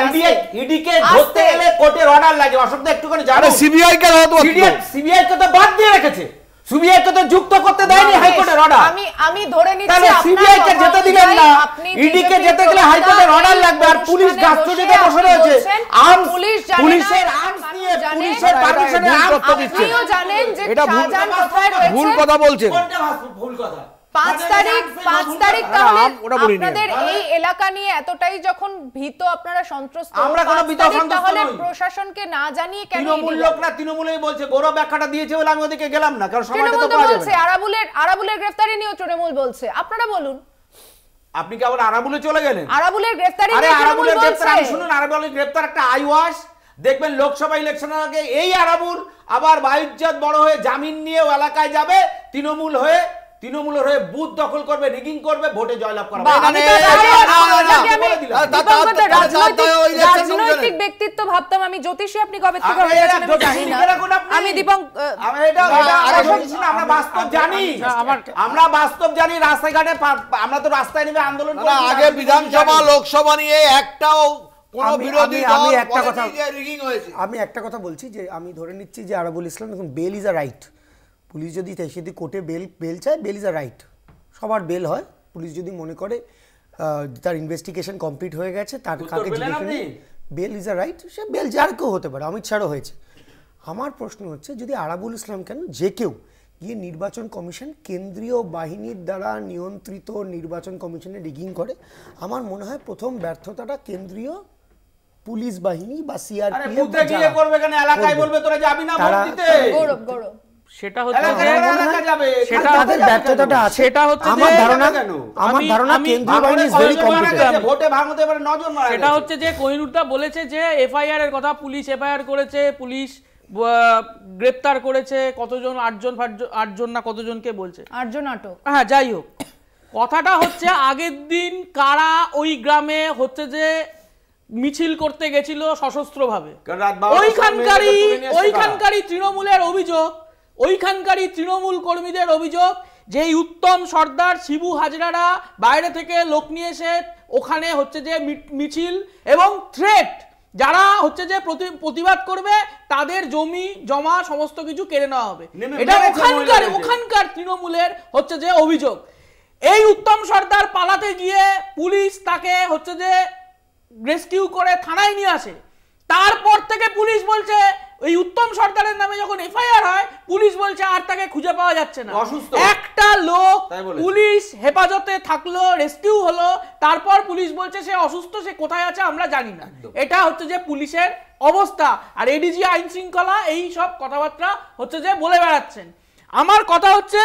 Speaker 12: ইডি কে ধরতে গেলে কোর্টের অর্ডার লাগে, অসুবিধা একটুখানি জানো।
Speaker 11: সিবিআই কে
Speaker 12: সিবিআই কে তো বাদ দিয়ে রেখেছে, সিবিআই কে তো যুক্ত করতে দেয়নি হাইকোর্টের অর্ডার।
Speaker 1: আমি ধরে নিচ্ছি
Speaker 12: তাহলে সিবিআই কে যেতে দিলেন না, ইডি কে যেতে গেলে হাইকোর্টের অর্ডার লাগবে, আর পুলিশ কাস্টডিতে বসে রয়েছে। পুলিশের আর্মস নিয়ে, পুলিশের পারমিশনে আর্মস দিচ্ছে।
Speaker 1: আপনিও জানেন যে শাহজাহান কোথায় রয়েছে?
Speaker 11: ভুল কথা বলছেন।
Speaker 12: কোনটা ভুল কথা?
Speaker 1: 5 তারিখ তাহলে আপনাদের এই এলাকা নিয়ে এতটাই যখন ভীত, আপনারা সন্ত্রস্ত,
Speaker 12: আমরা কোনো ভীত সন্ত্রস্ত
Speaker 1: তাহলে
Speaker 12: নই।
Speaker 1: প্রশাসনকে না জানিয়ে কেন?
Speaker 12: তৃণমূল লোকরা তৃণমূলেই বলছে, গৌরব ব্যাখ্যাটা দিয়েছে বলে আমি ওদিকে গেলাম না, কারণ সময়টা তো পাওয়া যাবে না।
Speaker 1: আরাবুলের গ্রেফতারি নিয়েও তৃণমূল বলছে, আপনারা বলুন।
Speaker 12: আপনি কি আবার আরাবুলে চলে গেলেন?
Speaker 1: আরাবুলের গ্রেফতারি
Speaker 12: আরে
Speaker 1: নিয়ে
Speaker 12: আরাবুলের গ্রেফতার আমি শুনুন, আরাবুলের গ্রেফতার একটা আইওয়াস। দেখবেন লোকসভা ইলেকশনের আগে এই আরাবুল আবার বায়ুজ্জাত বড় হয়ে জামিন নিয়ে এলাকায় যাবে, তৃণমূলের হয়ে বুথ দখল করবে, রিগিং করবে, ভোটে জয়লাভ করাবে।
Speaker 1: রাজনৈতিক ব্যক্তিত্ব ভাবতাম আমি, জ্যোতিষী আপনি কবে থেকে আমি দীপঙ্ক,
Speaker 12: আমরা বাস্তব জানি, আমরা বাস্তব জানি। রাস্তাঘাটে আমরা তো রাস্তায় নেমে আন্দোলন করি।
Speaker 11: আগে বিধানসভা লোকসভা নিয়ে একটাও কোনো বিরোধী দল
Speaker 9: আমি একটা কথা বলছি যে আমি ধরে নিচ্ছি যে আরাবুল ইসলাম, দেখুন bail is a right. Police যদি সেদিকে কোর্টে বেল চায়, বেল ইজ আ রাইট, সবার বেল হয়। পুলিশ যদি মনে করে তার ইনভেস্টিগেশন কমপ্লিট হয়ে গেছে, তার কাকে বেল ইজ আ রাইট, সে বেল যার কেউ হতে পারে, অমিত শাহও হয়েছে। আমার প্রশ্ন হচ্ছে যদি আরাবুল ইসলাম কেন, যে কেউ গিয়ে নির্বাচন কমিশন, কেন্দ্রীয় বাহিনীর দ্বারা নিয়ন্ত্রিত নির্বাচন কমিশনে রিগিং করে, আমার মনে হয় প্রথম ব্যর্থতাটা কেন্দ্রীয় পুলিশ বাহিনী বা সিআরপিএফ
Speaker 12: করবে, কেন এলাকায় বলবে তোরা যাবি না ভোট দিতে।
Speaker 1: গৌরব
Speaker 13: সেটা হচ্ছে
Speaker 9: তাদের ব্যর্থতাটা আছে।
Speaker 13: সেটা হচ্ছে
Speaker 9: আমার ধারণা কেন্দ্রীয় বাহিনী ইজ ভেরি কম্পিটেন্ট।
Speaker 12: ভোটে ভাঙতে পারে নজর মারা।
Speaker 13: সেটা হচ্ছে যে কোহিনুরদা বলেছে যে এফআইআর এর কথা, পুলিশ এফআইআর করেছে, পুলিশ গ্রেফতার করেছে কতজন, 8জন না কতজনকে বলছে,
Speaker 1: 8 জন আটক।
Speaker 13: হ্যাঁ, যাই হোক, কথাটা হচ্ছে আগের দিন কারা ওই গ্রামে হচ্ছে যে মিছিল করতে গেছিল সশস্ত্রভাবে, ওইখানকারই তৃণমূলের অভিযোগ, ওইখানকারই তৃণমূল কর্মীদের অভিযোগ যে এই উত্তম সর্দার, শিবু হাজরারা বাইরে থেকে লোক নিয়ে এসে ওখানে হচ্ছে যে মিছিল এবং থ্রেট, যারা হচ্ছে যে প্রতিবাদ করবে তাদের জমি জমা সমস্ত কিছু কেড়ে নেওয়া হবে। এটা ওখানকার তৃণমূলের হচ্ছে যে অভিযোগ। এই উত্তম সর্দার পালাতে গিয়ে পুলিশ তাকে হচ্ছে যে রেস্কিউ করে থানায় নিয়ে আসে। তারপর থেকে পুলিশ বলছে, এই উত্তম সর্দারের নামে যখন এফআইআর হয়, পুলিশ বলছে আর তাকে খুঁজে পাওয়া যাচ্ছে না। একটা লোক পুলিশ হেফাজতে থাকলো, রেস্কিউ হলো, তারপর পুলিশ বলছে সে অসুস্থ, সে কোথায় আছে আমরা জানি না। এটা হচ্ছে যে পুলিশের অবস্থা। আর এডিজি আইন শৃঙ্খলা এই সব কথাবার্তা হচ্ছে যে বলে বেড়াচ্ছেন। আমার কথা হচ্ছে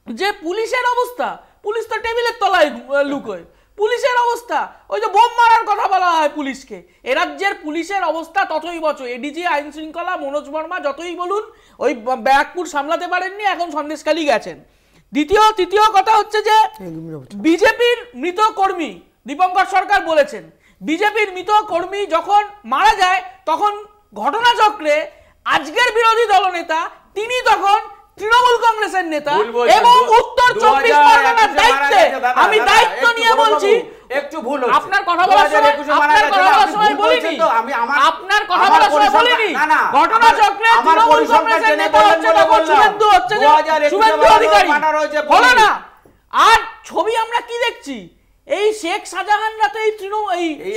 Speaker 13: যে পুলিশের অবস্থা, পুলিশ তো টেবিলের তলায় লুকোয়। পুলিশের অবস্থা, ওই যে বোম মারার কথা বলা হয় পুলিশকে, এ রাজ্যের পুলিশের অবস্থা ততই বছর। এডিজি আইন শৃঙ্খলা মনোজ বর্মা যতই বলুন, ওই ব্যারাকপুর সামলাতে পারেননি, এখন সন্দেশখালী গেছেন। তৃতীয় কথা হচ্ছে যে বিজেপির মৃত কর্মী দীপঙ্কর সরকার বলেছেন, বিজেপির মৃত কর্মী যখন মারা যায় তখন ঘটনাচক্রে আজকের বিরোধী দলনেতা তিনি তখন তৃণমূল কংগ্রেসের নেতা এবং উত্তর 24 পরগনার দায়িত্বে, আমি দায়িত্ব নিয়ে বলছি,
Speaker 12: একটু ভুল হচ্ছে
Speaker 13: আপনার কথা বলার সময় বলিনি, আপনার কথা বলার সময় বলিনি, ঘটনাচক্রে তৃণমূল কংগ্রেসের নেতা হচ্ছে তখন শুভেন্দু হচ্ছে শুভেন্দু অধিকারী হলো না। আর ছবি আমরা কি দেখছি, এই শেখ শাহজাহানরা তো এই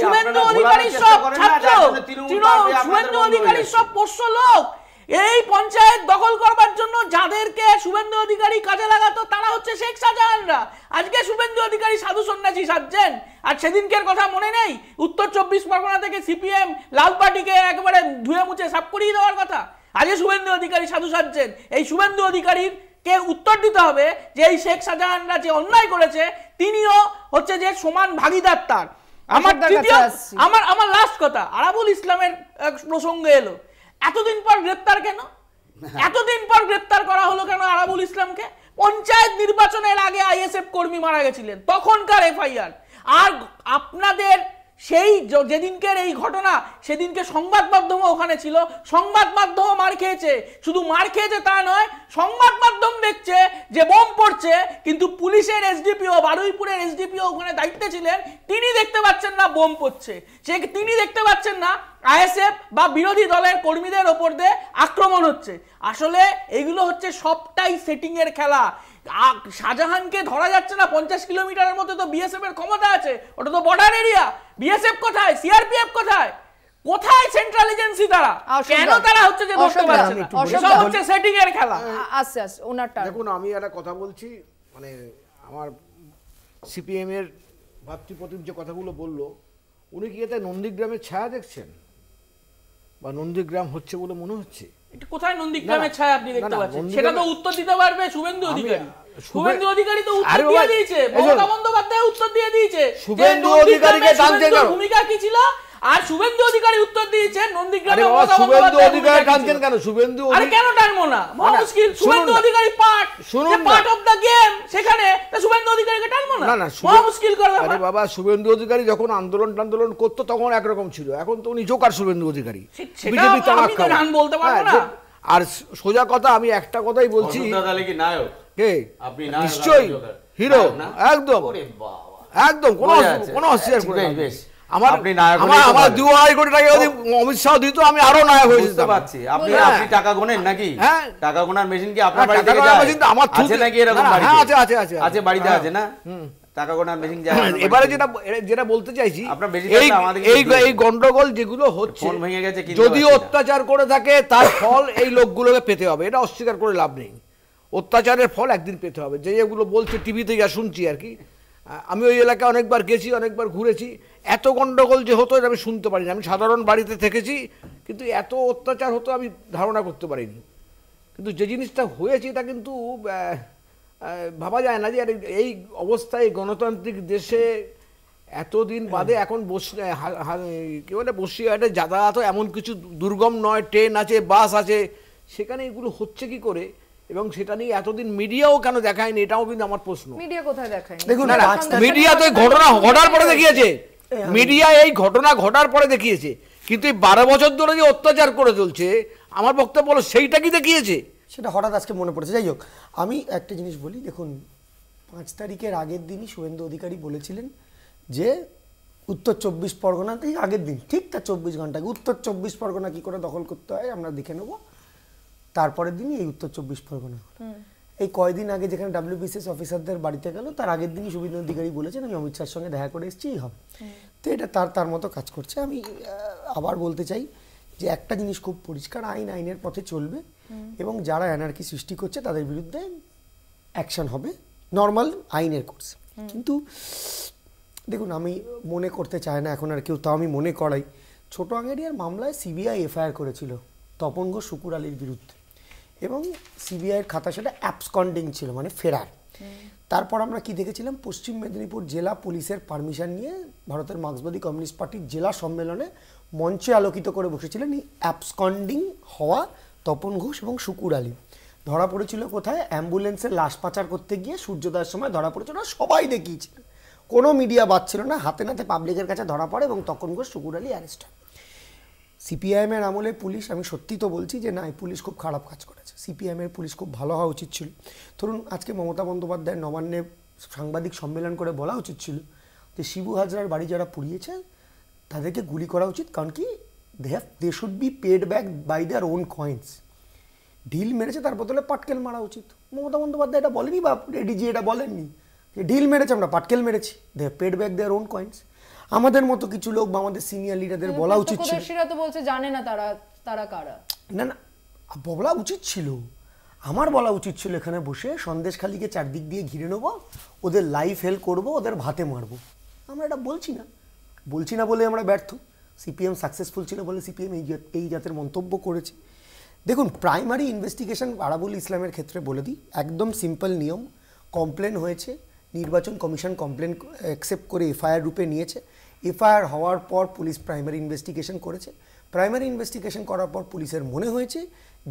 Speaker 13: শুভেন্দু অধিকারীর সব ছাত্র, শুভেন্দু অধিকারীর সব পোষ্য লোক। এই পঞ্চায়েত দখল করবার জন্য যাদেরকে শুভেন্দু অধিকারী কাজে লাগাতো তারা হচ্ছে শেখ শাহজাহানরা। আজকে শুভেন্দু অধিকারী সাধু সন্ন্যাসী সাজছেন, আর সেদিনকের কথা মনে নেই? উত্তর 24 পরগনা থেকে সিপিএম লাল পার্টিকে একবারে ধুয়ে মুছে সাফ করিয়ে দেওয়ার কথা। আজকে শুভেন্দু অধিকারী সাধু সাজছেন। এই শুভেন্দু অধিকারীর কে উত্তর দিতে হবে যে এই শেখ শাহজাহানরা যে অন্যায় করেছে তিনিও হচ্ছে যে সমান ভাগীদার তার। আমার তৃতীয় আমার লাস্ট কথা, আরাবুল ইসলামের প্রসঙ্গে এলো। এতদিন পর গ্রেপ্তার কেন? এতদিন পর গ্রেপ্তার করা হলো কেন আরাবুল ইসলামকে? পঞ্চায়েত নির্বাচনের আগে আইএসএফ কর্মী মারা গেছিলেন, তখনকার এফআইআর। আর আপনাদের সেই যেদিনকের এই ঘটনা সেদিনকে সংবাদ মাধ্যম ওখানে ছিল, সংবাদ মাধ্যম মার খেয়েছে। শুধু মার খেয়েছে তা নয়, সংবাদ মাধ্যম দেখছে যে বোম পড়ছে, কিন্তু পুলিশের এসডিপিও, বারুইপুরের এসডিপিও ওখানে দায়িত্বে ছিলেন, তিনি দেখতে পাচ্ছেন না বোম পড়ছে, তিনি দেখতে পাচ্ছেন না আইএসএফ বা বিরোধী দলের কর্মীদের ওপর দিয়ে আক্রমণ হচ্ছে। আসলে এগুলো হচ্ছে সবটাই সেটিং এর খেলা। শাহজাহানকে ধরা যাচ্ছে না, 50 কিলোমিটারের মধ্যে তো বিএসএফ এর ক্ষমতা আছে, ওটা তো বর্ডার এরিয়া। বিএসএফ কোথায়? সিআরপিএফ কোথায়? কোথায় সেন্ট্রাল এজেন্সি? তারা কেন তারা হচ্ছে যে ধরতে পারছে না? সব হচ্ছে সেটিং এর খেলা।
Speaker 1: আস্তে আস্তে ওনারটা
Speaker 11: দেখুন, আমি একটা কথা বলছি, মানে আমার সিপিএম এর ভাতৃপ্রতিম যে কথাগুলো বললো, উনি কি এতে নন্দীগ্রামের ছায়া দেখছেন বা নন্দীগ্রাম হচ্ছে বলে মনে হচ্ছে?
Speaker 13: কোথায় নন্দীগ্রামের ছায়া আপনি দেখতে পাচ্ছেন? সেটা তো উত্তর দিতে পারবে শুভেন্দু অধিকারী। শুভেন্দু অধিকারী তো উত্তর দিয়ে দিয়েছে, মমতা বন্দ্যোপাধ্যায় উত্তর দিয়ে দিয়েছে শুভেন্দু অধিকারীকে ভূমিকা কি ছিল। আর শুভেন্দু অধিকারী উত্তর দিয়েছে নন্দীগ্রামে
Speaker 11: শুভেন্দু অধিকারী টানছেন কেন? শুভেন্দু
Speaker 13: আরে কেন টানবো না? মুশকিল। Suvendu Adhikari part of the game, সেখানে শুভেন্দু অধিকারীকে টানবো না? না, মুশকিল করবে।
Speaker 11: আরে বাবা, শুভেন্দু অধিকারী যখন আন্দোলন করতো তখন একরকম ছিল, এখন তো উনি জোকার শুভেন্দু অধিকারী, বিজেপি তামাক খাওয়া।
Speaker 13: বলতে পারবো না।
Speaker 11: আর সোজা কথা, আমি একটা কথাই বলছি,
Speaker 12: কি নায়ক
Speaker 11: কে?
Speaker 12: আপনি
Speaker 11: নিশ্চয়ই হিরো, একদম একদম কোনো অস্বীকার করে আমার 2.5 কোটি টাকা যদি অমিত শাহ দিত আমি আরো নায়ক হয়ে যেতাম।
Speaker 12: পাচ্ছি আপনি টাকা গোনেন নাকি? টাকা গোনার মেশিন কি আপনার বাড়ি থেকে যায়? আমার আছে নাকি এরকম বাড়িতে?
Speaker 11: আছে আছে আছে
Speaker 12: আছে, বাড়িতে আছে না? টাকা গোনার মেশিন যায়।
Speaker 11: এবারে যেটা বলতে চাইছি, এই গন্ডগোল যেগুলো হচ্ছে,
Speaker 12: ফোন ভেঙে গেছে,
Speaker 11: যদি অত্যাচার করে থাকে তার ফল এই লোকগুলোকে পেতে হবে, এটা অস্বীকার করে লাভ নেই। অত্যাচারের ফল একদিন পেতে হবে। যে এগুলো বলছে টিভিতে যা শুনছি আর কি, আমি ওই এলাকায় অনেকবার গেছি, অনেকবার ঘুরেছি, এত গন্ডগোল যে হতো এটা আমি শুনতে পারিনি। আমি সাধারণ বাড়িতে থেকেছি, কিন্তু এত অত্যাচার হতো আমি ধারণা করতে পারিনি। কিন্তু যে জিনিসটা হয়েছে এটা কিন্তু ভাবা যায় না যে এই অবস্থায় গণতান্ত্রিক দেশে এতদিন বাদে এখন কি বলে বসিরহাটে যাতায়াত এমন কিছু দুর্গম নয়, ট্রেন আছে, বাস আছে, সেখানে এগুলো হচ্ছে কি করে? এবং সেটা নিয়ে এতদিন মিডিয়াও কেন দেখায়নি, এটাও কিন্তু আমার প্রশ্ন।
Speaker 1: মিডিয়া কোথায় দেখায়নি?
Speaker 11: দেখুন, মিডিয়া তো ঘটনা ঘটার পরে দেখিয়েছে, মিডিয়া এই ঘটনা ঘটার পরে দেখিয়েছে, কিন্তু এই 12 বছর ধরে যে অত্যাচার করে চলছে, আমার বক্তব্য হলো সেইটা কি দেখিয়েছে?
Speaker 9: সেটা হঠাৎ আজকে মনে পড়েছে। যাই হোক, আমি একটা জিনিস বলি, দেখুন 5 তারিখের আগের দিনই শুভেন্দু অধিকারী বলেছিলেন যে উত্তর 24 পরগনাতেই, আগের দিন ঠিক তার 24 ঘন্টা আগে, উত্তর 24 পরগনা কী করে দখল করতে হয় আমরা দেখে নেব। তারপরের দিনই এই উত্তর 24 পরগনা। এই কয়দিন আগে যেখানে WBCS অফিসারদের বাড়িতে গেল, তার আগের দিনই শুভেন্দু অধিকারী বলেছেন আমি অমিত শাহর সঙ্গে দেখা করে এসেছি, হবে। তো এটা তার মতো কাজ করছে। আমি আবার বলতে চাই যে একটা জিনিস খুব পরিষ্কার, আইনের পথে চলবে এবং যারা অ্যানার্কি সৃষ্টি করছে তাদের বিরুদ্ধে অ্যাকশন হবে নর্মাল আইনের কোর্স। কিন্তু দেখুন, আমি মনে করতে চাই না এখন আর কেউ, তাও আমি মনে করাই, ছোট আঙ্গেরিয়ার মামলায় সিবিআই এফআইআর করেছিল তপন ঘোষ, শুকুর আলীর বিরুদ্ধে, এবং সিবিআইয়ের খাতা সেটা অ্যাবসকন্ডিং ছিল, মানে ফেরার। তারপর আমরা কি দেখেছিলাম, পশ্চিম মেদিনীপুর জেলা পুলিশের পারমিশন নিয়ে ভারতের মার্ক্সবাদী কমিউনিস্ট পার্টির জেলা সম্মেলনে মঞ্চে আলোকিত করে বসেছিলেন এই অ্যাবসকন্ডিং হওয়া তপন ঘোষ এবং শুকুর আলী। ধরা পড়েছিল কোথায়? অ্যাম্বুলেন্সের লাশ পাচার করতে গিয়ে সূর্যোদয়ের সময় ধরা পড়েছিল, সবাই দেখিয়েছিল, কোনো মিডিয়া বাদ ছিল না, হাতে নাতে পাবলিকের কাছে ধরা পড়ে এবং তপন ঘোষ, শুকুর আলী অ্যারেস্ট হয়। সিপিআইএমের আমলে পুলিশ, আমি সত্যি তো বলছি যে না, এই পুলিশ খুব খারাপ কাজ করেছে, সিপিআইএমের পুলিশ খুব ভালো হওয়া উচিত ছিল। ধরুন আজকে মমতা বন্দ্যোপাধ্যায় নবান্নে সাংবাদিক সম্মেলন করে বলা উচিত ছিল যে শিবু হাজরার বাড়ি যারা পুড়িয়েছে তাদেরকে গুলি করা উচিত, কারণ কি they should be paid back by their own coins. ঢিল মেরেছে তার বদলে পাটকেল মারা উচিত। মমতা বন্দ্যোপাধ্যায় এটা বলেনি বা এডিজি এটা বলেননি যে ঢিল মেরেছে আমরা পাটকেল মেরেছি, they paid back their own coins. আমাদের মতো কিছু লোক বা আমাদের সিনিয়র লিডারদের বলা উচিত ছিল।
Speaker 1: সেটা তো বলছে জানে না তারা কারা।
Speaker 9: না না, বলা উচিত ছিল, আমার বলা উচিত ছিল এখানে বসে সন্দেশখালিকে চারদিক দিয়ে ঘিরে নেবো, ওদের লাইফ হেল্প করবো, ওদের ভাতে মারবো। আমরা এটা বলছি না বলে আমরা ব্যর্থ। সিপিএম সাকসেসফুল ছিল বলে সিপিএম এই জাতের মন্তব্য করেছে। দেখুন, প্রাইমারি ইনভেস্টিগেশন আরাবুল ইসলামের ক্ষেত্রে বলে দিই, একদম সিম্পল নিয়ম। কমপ্লেন হয়েছে, নির্বাচন কমিশন কমপ্লেন অ্যাকসেপ্ট করে এফআইআর রূপে নিয়েছে। এফআইআর হওয়ার পর পুলিশ প্রাইমারি ইনভেস্টিগেশন করেছে। প্রাইমারি ইনভেস্টিগেশন করার পর পুলিশের মনে হয়েছে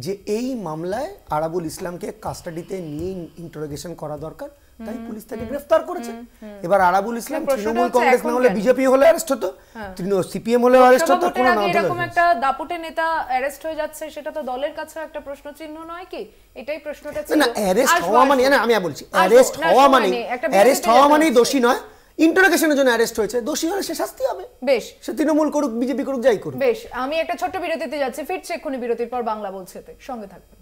Speaker 9: যে এই মামলায় আরাবুল ইসলামকে কাস্টাডিতে নিয়ে ইন্টারোগেশন করা দরকার, তাই পুলিশ তাকে গ্রেফতার করেছে। এবার আরাবুল ইসলাম তৃণমূল কংগ্রেস না হলে বিজেপি হলে অ্যারেস্ট হতো, সিপিএম হলে অ্যারেস্ট হতো, কোনো না হতো।
Speaker 1: এরকম একটা দাপুটে নেতা অ্যারেস্ট হয়ে যাচ্ছে, সেটা তো দলের কাছে একটা প্রশ্ন চিহ্ন নয় কি? এটাই প্রশ্নটা ছিল।
Speaker 9: না, অ্যারেস্ট হওয়া মানে, না আমি বলছি অ্যারেস্ট হওয়া মানেই দোষী নয়। ইন্টারোগেশনের জন্য অ্যারেস্ট হয়েছে, দোষী হলে সে শাস্তি হবে।
Speaker 1: বেশ,
Speaker 9: সে তৃণমূল করুক, বিজেপি করুক, যাই করুক।
Speaker 1: বেশ, আমি একটা ছোট্ট বিরতিতে যাচ্ছি, ফিরছি এক্ষুনি বিরতির পর বাংলা বলছেতে, সঙ্গে থাকবেন।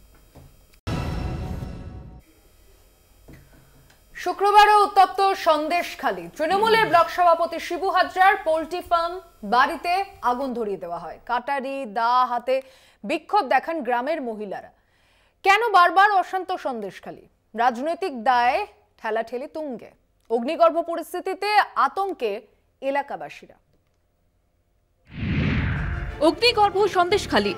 Speaker 1: শুক্রবারও উত্তপ্ত সন্দেশখালী। তৃণমূলের ব্লক সভাপতি শিবু হাজরার পোল্ট্রি ফার্ম বাড়িতে আগুন ধরিয়ে দেওয়া হয়। কাটারি দা হাতে বিক্ষোভ দেখান গ্রামের মহিলারা। কেন বারবার অশান্ত সন্দেশখালী? রাজনৈতিক দায়ে ঠেলাঠেলি তুঙ্গে। অগ্নিগর্ভ পরিস্থিতিতে আতঙ্কে এলাকাবাসীরা।
Speaker 15: অগ্নিগর্ভ সন্দেশখালী।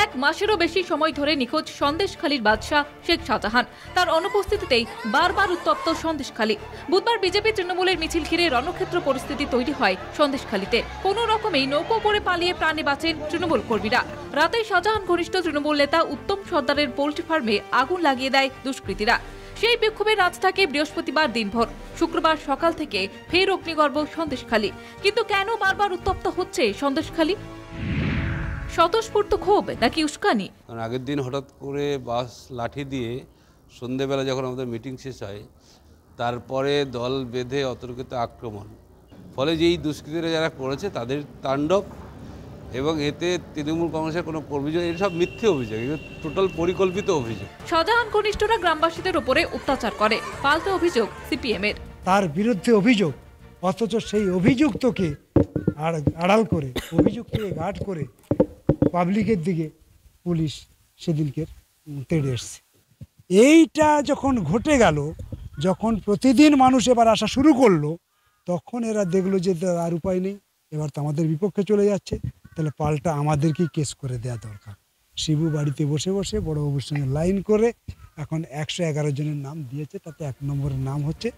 Speaker 15: 1 মাসেরও বেশি সময় ধরে নিখোঁজ সন্দেশখালীর বাদশাহ শেখ শাহজাহান। তার অনুপস্থিতিতেই বারবার উত্তপ্ত সন্দেশখালী। বুধবার বিজেপি তৃণমূলের মিছিল ঘিরে রণক্ষেত্র পরিস্থিতি তৈরি হয় সন্দেশখালীতে। কোনো রকমেই নৌকো করে পালিয়ে প্রাণে বাঁচেন তৃণমূল কর্মীরা। রাতে শাহজাহান ঘনিষ্ঠ তৃণমূল নেতা উত্তম সর্দারের পোল্ট্রি ফার্মে আগুন লাগিয়ে দেয় দুষ্কৃতীরা। সেই বিক্ষোভের রাত থাকে বৃহস্পতিবার দিনভর। শুক্রবার সকাল থেকে ফের অগ্নিগর্ভ সন্দেশখালী। কিন্তু কেন বারবার উত্তপ্ত হচ্ছে সন্দেশখালী? স্বতঃস্ফূর্ত ক্ষোভ নাকি উস্কানি?
Speaker 16: আগের দিন হঠাৎ করে বাস লাঠি দিয়ে সন্ধ্যেবেলা যখন আমাদের মিটিং শেষ হয়, তারপরে দল বেঁধে অতর্কিত আক্রমণ, ফলে যেই দুষ্কৃতীরা যারা করেছে তাদের তাণ্ডব, এবং এতে তৃণমূল কংগ্রেসের কোনো অভিযোগ, এসব মিথ্যে অভিযোগ, টোটাল পরিকল্পিত অভিযোগ।
Speaker 15: শাহজাহান ঘনিষ্ঠরা গ্রামবাসীদের উপরে অত্যাচার করে, পাল্টা অভিযোগ সিপিএম এর।
Speaker 17: তার বিরুদ্ধে অভিযোগ, অথচ সেই অভিযুক্তকে আড়াল করে, অভিযুক্তকে গার্ড করে পাবলিকের দিকে পুলিশ সেদিনকে তেড়ে এসছে। এইটা যখন ঘটে গেল, যখন প্রতিদিন মানুষ এবার আসা শুরু করলো, তখন এরা দেখলো যে আর উপায় নেই, এবার তো আমাদের বিপক্ষে চলে যাচ্ছে, তাহলে পাল্টা আমাদেরকেই কেস করে দেওয়া দরকার। শিবু বাড়িতে বসে বসে বড়বাবুর সঙ্গে লাইন করে এখন 111 জনের নাম দিয়েছে, তাতে 1 নম্বরের নাম হচ্ছে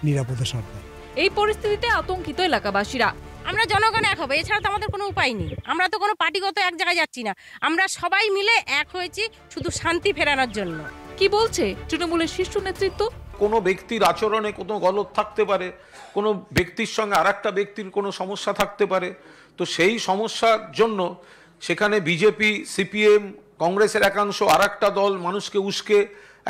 Speaker 17: নিরাপদ সর্দার।
Speaker 15: এই পরিস্থিতিতে আতঙ্কিত এলাকাবাসীরা।
Speaker 18: আমরা জনগণ এক হবে, এছাড়া তো আমাদের কোনো উপায় নেই। আমরা তো কোনো পার্টিগত এক জায়গায় যাচ্ছি না, আমরা সবাই মিলে এক হয়েছি শুধু শান্তি ফেরানোর জন্য।
Speaker 15: কি বলছে তৃণমূলের শীর্ষ নেতৃত্ব?
Speaker 19: কোনো ব্যক্তির আচরণে কোনো গলত থাকতে পারে, কোনো ব্যক্তির সঙ্গে আরেকটা ব্যক্তির কোনো সমস্যা থাকতে পারে, তো সেই সমস্যার জন্য সেখানে বিজেপি, সিপিএম, কংগ্রেসের একাংশ আরেকটা দল মানুষকে উস্কে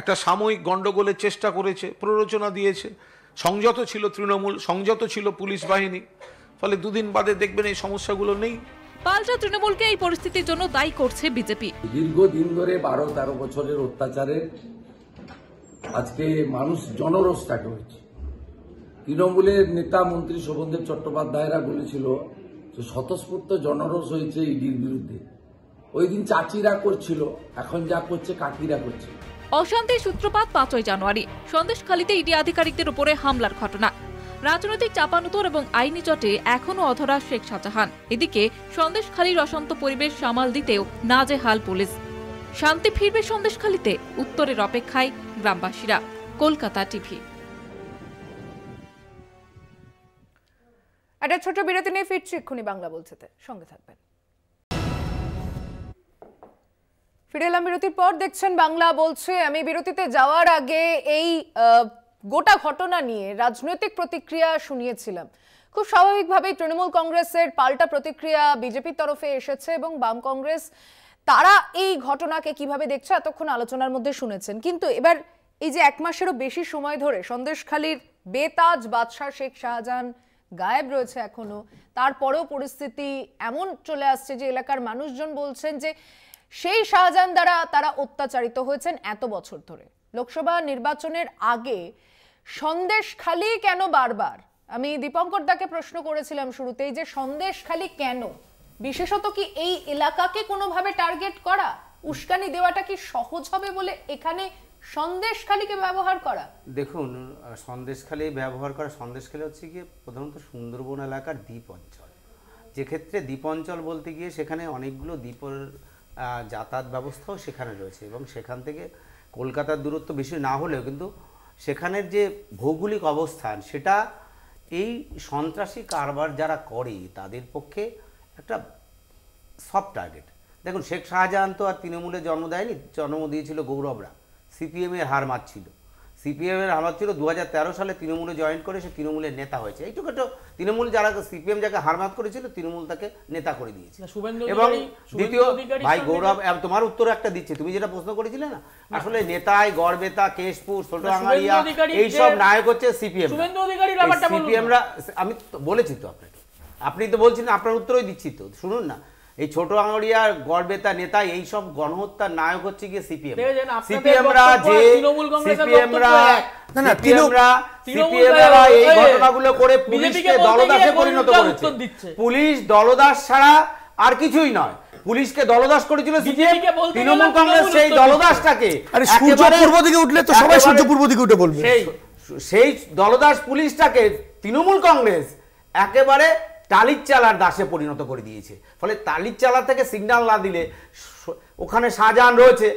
Speaker 19: একটা সাময়িক গণ্ডগোলের চেষ্টা করেছে, প্ররোচনা দিয়েছে। সংযত ছিল তৃণমূল, সংযত ছিল পুলিশ বাহিনী, ফলে 2 দিন বাদে দেখবেন এই সমস্যাগুলো নেই।
Speaker 15: পাল্টা তৃণমূলকে এই পরিস্থিতির জন্য দায়ী করছে বিজেপি।
Speaker 20: দীর্ঘদিন ধরে 12-13 বছরের অত্যাচারে আজকে মানুষ জনরোষ স্টার্ট হয়েছে। তৃণমূলের নেতা মন্ত্রী শোভনদেব চট্টোপাধ্যায়রা বলেছিল যে স্বতঃস্ফূর্ত জনরোষ হয়েছে ইডির বিরুদ্ধে। ওই দিন চাচিরা করছিল, এখন যা করছে কাকিরা করছে।
Speaker 15: অশান্তির সূত্রপাত 5ই জানুয়ারি। সন্দেশখালীতে ইডি আধিকারিকদের উপরে হামলার ঘটনা। রাজনৈতিক চাপানুতর এবং আইনি জটে এখনো অধরা শেখ শাহজাহান। এদিকে সন্দেশখালীর অশান্ত পরিবেশ সামাল দিতেও নাজেহাল পুলিশ। শান্তি ফিরবে সন্দেশখালীতে? উত্তরের অপেক্ষায় গ্রামবাসীরা। কলকাতা টিভি।
Speaker 1: একটা ছোট বিরতি নিয়ে ফিরছি এক্ষুনি বাংলা বলছেতে, সঙ্গে থাকবেন। ফিরে এলাম বিরতির পর, দেখছেন বাংলা বলছে। আমি বিরতিতে যাওয়ার আগে এই গোটা ঘটনা নিয়ে রাজনৈতিক প্রতিক্রিয়া শুনিয়েছিলাম। খুব স্বাভাবিকভাবেই তৃণমূল কংগ্রেসের পাল্টা প্রতিক্রিয়া বিজেপির তরফে এসেছে, এবং বাম কংগ্রেস তারা এই ঘটনাকে কিভাবে দেখছে এতক্ষণ আলোচনার মধ্যে শুনেছেন। কিন্তু এবার এই যে 1 মাসেরও বেশি সময় ধরে সন্দেশখালীর বেতাজ বাদশাহ শেখ শাহজাহান গায়েব রয়েছে এখনো, তারপরেও পরিস্থিতি এমন চলে আসছে যে এলাকার মানুষজন বলছেন যে সেই শাহজাহান দ্বারা তারা অত্যাচারিত হয়েছেন এত বছর ধরে। লোকসভা নির্বাচনের আগে সন্দেশখালী কেন বারবার? আমি দীপঙ্কর দাকে প্রশ্ন করেছিলাম শুরুতেই যে সন্দেশখালী কেন, বিশেষত কি এই এলাকাকে কোনোভাবে টার্গেট করা, উস্কানি দেওয়াটা কি সহজ হবে বলে এখানে সন্দেশখালীকে ব্যবহার করা?
Speaker 10: দেখুন, সন্দেশখালী ব্যবহার করা, সন্দেশখালী হচ্ছে গিয়ে প্রধানত সুন্দরবন এলাকার দ্বীপ অঞ্চল, যে ক্ষেত্রে দ্বীপ অঞ্চল বলতে গিয়ে সেখানে অনেকগুলো দ্বীপের যাতায়াত ব্যবস্থাও সেখানে রয়েছে এবং সেখান থেকে কলকাতার দূরত্ব বেশি না হলেও কিন্তু সেখানের যে ভৌগোলিক অবস্থান সেটা এই সন্ত্রাসী কারবার যারা করে তাদের পক্ষে একটা সফট টার্গেট। দেখুন, শেখ শাহজাহান তো আর তৃণমূলে জন্ম দেয়নি, জন্ম দিয়েছিল গৌরবরা, সিপিএমের হার মারছিল। সিপিএমের হার মারছিল 2013 সালে তৃণমূলে জয়েন করে সে তৃণমূলের নেতা হয়েছে। এইটুকু একটা তৃণমূল যারা সিপিএম যাকে হারমাত করেছিল তৃণমূল তাকে নেতা করে দিয়েছে। এবং দ্বিতীয় ভাই গৌরব, তোমার উত্তর একটা দিচ্ছে, তুমি যেটা প্রশ্ন করেছিলে না, আসলে নেতাই গড়বেতা, কেশপুর, ছোট আঙারিয়া এইসব নায়ক হচ্ছে সিপিএম। সিপিএমরা, আমি বলেছি তো আপনাকে, আপনি তো বলছেন, আপনার উত্তরই দিচ্ছি তো, শুনুন না। এই ছোট আঙড়িয়া গড়বেতা নেতা এইসব গণহত্যার নায়ক হচ্ছে গিয়ে সিপিএম। সিপিএমরা যে সিপিএমরা এই ঘটনাগুলো করে পুলিশকে দলদাসে পরিণত করেছে। পুলিশ দলদাস ছাড়া আর কিছুই নয়। পুলিশকে দলদাস করেছিল সিপিএম, তৃণমূল কংগ্রেস সেই দলদাসটাকে,
Speaker 9: আরে সূর্য পূর্ব দিকে উঠলে তো সবাই সূর্য পূর্ব দিকে উঠে বলবে,
Speaker 10: সেই দলদাস পুলিশটাকে তৃণমূল কংগ্রেস একেবারে টালির চালার দাসে পরিণত করে দিয়েছে। ফলে টালির চালা থেকে সিগন্যাল না দিলে, ওখানে শাহজাহান রয়েছে,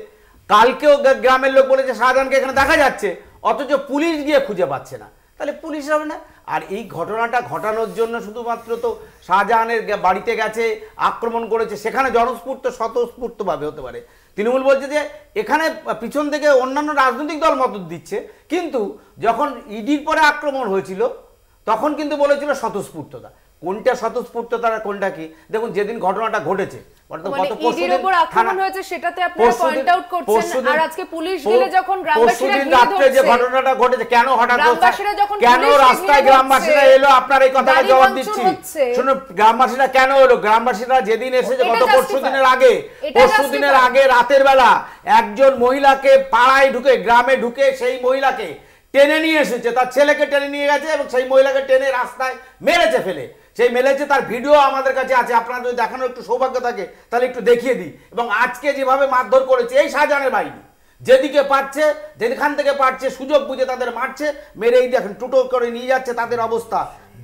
Speaker 10: কালকেও গ্রামের লোক বলেছে শাহজাহানকে এখানে দেখা যাচ্ছে, অথচ পুলিশ গিয়ে খুঁজে পাচ্ছে না, তাহলে পুলিশ হবে না। আর এই ঘটনাটা ঘটানোর জন্য শুধুমাত্র তো শাহজাহানের বাড়িতে গেছে, আক্রমণ করেছে, সেখানে জনস্ফূর্ত স্বতঃস্ফূর্তভাবে হতে পারে। তৃণমূল বলছে যে এখানে পিছন থেকে অন্যান্য রাজনৈতিক দল মদত দিচ্ছে, কিন্তু যখন ইডির পরে আক্রমণ হয়েছিল তখন কিন্তু বলেছিল স্বতঃস্ফূর্ততা। কোনটা স্বতঃস্ফূর্ততা কোনটা কি? দেখুন, যেদিন ঘটনাটা ঘটেছে ঘটনাটা ঘটেছে, কেন হঠাৎ কেন রাস্তায় গ্রামবাসীরা এলো, আপনার এই কথাটা জবাব দিচ্ছি। শুনুন, গ্রামবাসীরা কেন এলো? গ্রামবাসীরা যেদিন এসেছে গত পরশু দিনের আগে রাতের বেলা একজন মহিলাকে পাড়ায় ঢুকে, গ্রামে ঢুকে সেই মহিলাকে টেনে নিয়ে এসেছে, তার ছেলেকে টেনে নিয়ে গেছে এবং সেই মহিলাকে টেনে রাস্তায় মেরেছে, ফেলে সেই মেলেছে। তার ভিডিও আমাদের কাছে আছে, আপনারা যদি দেখানোর একটু সৌভাগ্য থাকে তাহলে একটু দেখিয়ে দিই। এবং আজকে যেভাবে মারধর করেছে এই শাহজাহানের বাহিনী, যেদিকে পারছে, যেখান থেকে পারছে সুযোগ বুঝে তাদের মারছে, মেরে এই দেখেন টুটো করে নিয়ে যাচ্ছে। তাদের অবস্থা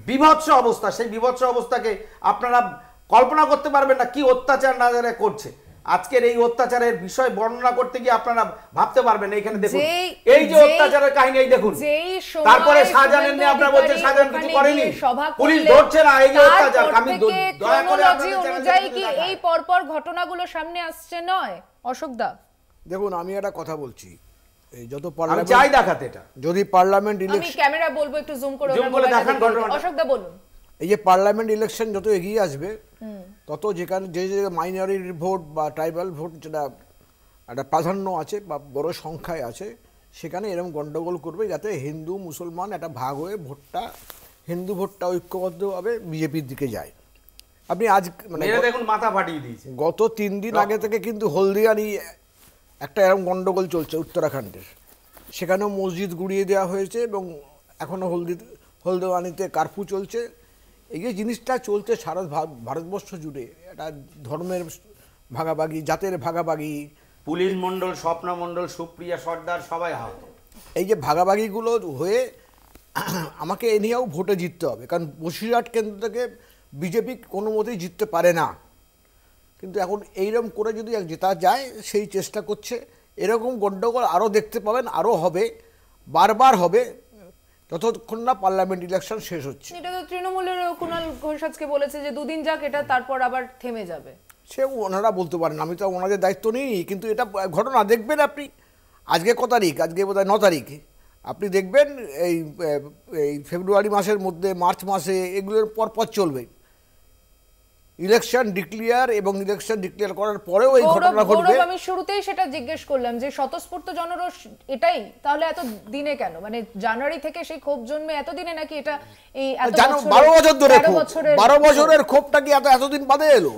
Speaker 10: বিভৎস অবস্থা, সেই বিভৎস অবস্থাকে আপনারা কল্পনা করতে পারবেন না কি অত্যাচার না যারা করছে। আজকের এই অত্যাচারের বিষয় বর্ণনা করতে গিয়ে আপনারা ভাবতে পারবেন। এইখানে দেখুন এই যে অত্যাচারের কাহিনী, এই দেখুন। তারপরে শাহজাহানের নিয়ে আপনারা বলছেন শাহজাহান কিছু করেনি, পুলিশ ধরছে না, এই যে অত্যাচার। আমি দয়া করে
Speaker 1: অনুযায়ী কি এই পরপর ঘটনাগুলো সামনে আসছে নয় অশোকদা?
Speaker 11: দেখুন, আমি একটা কথা বলছি, এই যত
Speaker 10: পার্লামেন্ট চাই দেখাতে, এটা যদি
Speaker 11: পার্লামেন্ট ইলেকশন,
Speaker 1: আমি ক্যামেরা বলবো একটু জুম করে দেখান ঘটনাটা। অশোকদা বলুন।
Speaker 11: এই যে পার্লামেন্ট ইলেকশন যত এগিয়ে আসবে তত যেখানে যে মাইনরিটি ভোট বা ট্রাইবাল ভোট যেটা একটা প্রাধান্য আছে বা বড় সংখ্যায় আছে, সেখানে এরকম গন্ডগোল করবে যাতে হিন্দু মুসলমান একটা ভাগ হয়ে ভোটটা, হিন্দু ভোটটা ঐক্যবদ্ধভাবে বিজেপির দিকে যায়। আপনি আজ মানে
Speaker 10: দেখুন মাথা ফাটিয়ে দিয়েছে।
Speaker 11: গত 3 দিন আগে থেকে কিন্তু হলদিয়ারি একটা এরকম গন্ডগোল চলছে উত্তরাখণ্ডের, সেখানেও মসজিদ গুড়িয়ে দেওয়া হয়েছে এবং এখনও হলদিয়ারিতে কারফিউ চলছে। এই যে জিনিসটা চলছে সারা ভারতবর্ষ জুড়ে, একটা ধর্মের ভাগাভাগি, জাতের ভাগাভাগি,
Speaker 10: পুলিশ মণ্ডল, স্বপ্ন মণ্ডল, সুপ্রিয়া সর্দার সবাই আহত।
Speaker 11: এই যে ভাগাভাগিগুলো হয়ে আমাকে এ নিয়েও ভোটে জিততে হবে, কারণ বসিরহাট কেন্দ্র থেকে বিজেপি কোনো মতেই জিততে পারে না। কিন্তু এখন এইরকম করে যদি জেতা যায় সেই চেষ্টা করছে। এরকম গন্ডগোল আরও দেখতে পাবেন, আরও হবে, বারবার হবে যতক্ষণ না পার্লামেন্ট ইলেকশন শেষ হচ্ছে।
Speaker 1: এটা তো তৃণমূলের কুণাল ঘোষ আজকে বলেছে যে 2 দিন যাক, এটা তারপর আবার থেমে যাবে।
Speaker 11: সে ওনারা বলতে পারেন, আমি তো ওনাদের দায়িত্ব নিই। কিন্তু এটা ঘটনা দেখবেন আপনি, আজকে কত তারিখ, আজকে বোধহয় 9 তারিখ, আপনি দেখবেন এই ফেব্রুয়ারি মাসের মধ্যে, মার্চ মাসে এগুলোর পরপর চলবে ইলেকশন ডিক্লেয়ার, এবং ইলেকশন ডিক্লেয়ার করার পরেও এই ঘটনা ঘটবে।
Speaker 1: আমি শুরুতেই সেটা জিজ্ঞেস করলাম যে স্বতঃস্ফূর্ত জনরোষ এটাই তাহলে এত দিনে কেন, মানে জানুয়ারি থেকে সেই ক্ষোভ জন্মে এত দিনে, নাকি এটা এই এত
Speaker 11: 12 বছর ধরে 12 বছরের ক্ষোভটা কি এতদিন বাদে এলো?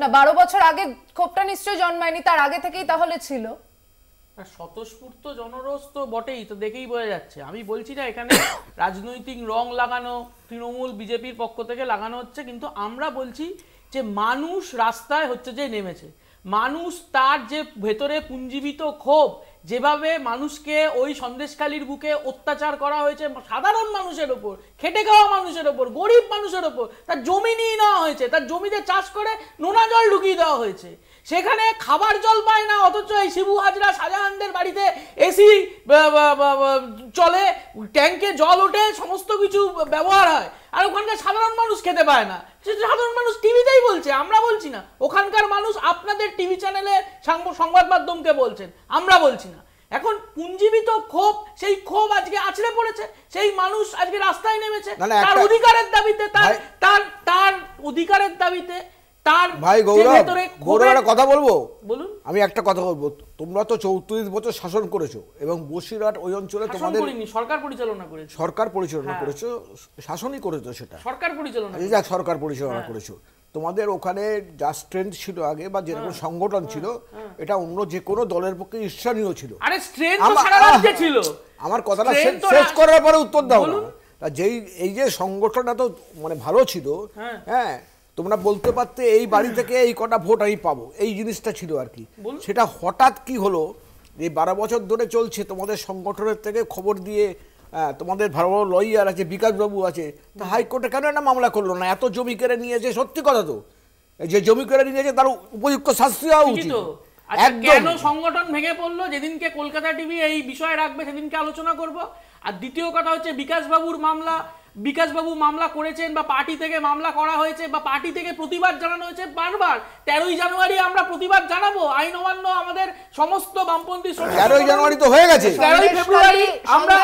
Speaker 1: না, 12 বছর আগে ক্ষোভটা নিশ্চয়ই জন্মায়নি, তার আগে থেকেই তাহলে ছিল।
Speaker 13: স্বতঃস্ফূর্ত জনরোষ তো বটেই, তো দেখেই বোঝা যাচ্ছে। আমি বলছি না এখানে রাজনৈতিক রং লাগানো তৃণমূল বিজেপির পক্ষ থেকে লাগানো হচ্ছে, কিন্তু আমরা বলছি যে মানুষ রাস্তায় হচ্ছে যে নেমেছে, মানুষ তার যে ভেতরে পুঞ্জীবিত ক্ষোভ, যেভাবে মানুষকে ওই সন্দেশখালির বুকে অত্যাচার করা হয়েছে সাধারণ মানুষের ওপর, খেটে খাওয়া মানুষের ওপর, গরিব মানুষের ওপর, তার জমি নিয়ে নেওয়া হয়েছে, তার জমিতে চাষ করে নোনা জল ঢুকিয়ে দেওয়া হয়েছে, সেখানে খাবার জল পায় না, অথচ এই শিবু হাজরা শাহজাহানদের বাড়িতে এসি চলে, ট্যাঙ্কে জল ওঠে, সমস্ত কিছু ব্যবহার হয়, আর ওখানকার সাধারণ মানুষ খেতে পায় না। সাধারণ মানুষ টিভিতেই বলছে, আমরা বলছি না। ওখানকার মানুষ আপনাদের টিভি চ্যানেলে সংবাদ মাধ্যমকে বলছেন, আমরা বলছি না। এখন পুঞ্জীবিত ক্ষোভ, সেই ক্ষোভ আজকে আছড়ে পড়েছে, সেই মানুষ আজকে রাস্তায় নেমেছে তার অধিকারের দাবিতে, তার অধিকারের দাবিতে, তার
Speaker 11: ভাই গৌরব একটা কথা বলবো,
Speaker 13: বলুন।
Speaker 11: আমি একটা কথা বলবো, তোমরা তো 34 বছর শাসন করেছো এবং বসিরহাট ওই অঞ্চলে তোমাদের
Speaker 13: সরকার পরিচালনা করেছো,
Speaker 11: সরকার পরিচালনা করেছো, শাসনই করেছো, সেটা
Speaker 13: সরকার পরিচালনা,
Speaker 11: সরকার পরিচালনা করেছো। তোমাদের ওখানে যা স্ট্রেংথ ছিল আগে বা যেরকম সংগঠন ছিল, এটা অন্য যে কোনো দলের পক্ষে ঈর্ষণীয় ছিল।
Speaker 13: আরে স্ট্রেংথ তো সারা রাজ্যে ছিল।
Speaker 11: আমার কথাটা শেষ করার পরে উত্তর দাও না। যেই এই যে সংগঠনটা তো মানে ভালো ছিল, হ্যাঁ, তোমরা বলতে পারতে এই বাড়ি থেকে এই কটা ভোট আমি পাবো, এই জিনিসটা ছিল আর কি। সেটা হঠাৎ কি হলো, এই 12 বছর ধরে চলছে, তোমাদের সংগঠনের থেকে খবর দিয়ে তোমাদের ভালো ভালো লয়ার আছে, বিকাশবাবু আছে, তা হাইকোর্টে কেন একটা মামলা করলো না? এত জমি কেড়ে নিয়েছে, সত্যি কথা তো, যে জমি কেড়ে নিয়েছে তার উপযুক্ত শাস্তি হওয়া উচিত।
Speaker 13: কেন সংগঠন ভেঙে পড়লো? যেদিনকে কলকাতা টিভি এই বিষয় রাখবে সেদিনকে আলোচনা করব। আর দ্বিতীয় কথা হচ্ছে বিকাশবাবুর মামলা, বিকাশবাবু মামলা করেছেন বা পার্টি থেকে মামলা করা হয়েছে বা পার্টি থেকে প্রতিবাদ জানানো হয়েছে বারবার। 13ই জানুয়ারি আমরা প্রতিবাদ জানাবো, আইন অমান্য আমাদের সমস্ত বামপন্থী।
Speaker 11: 13ই জানুয়ারি তো হয়ে গেছে,
Speaker 13: 13ই ফেব্রুয়ারি আমরা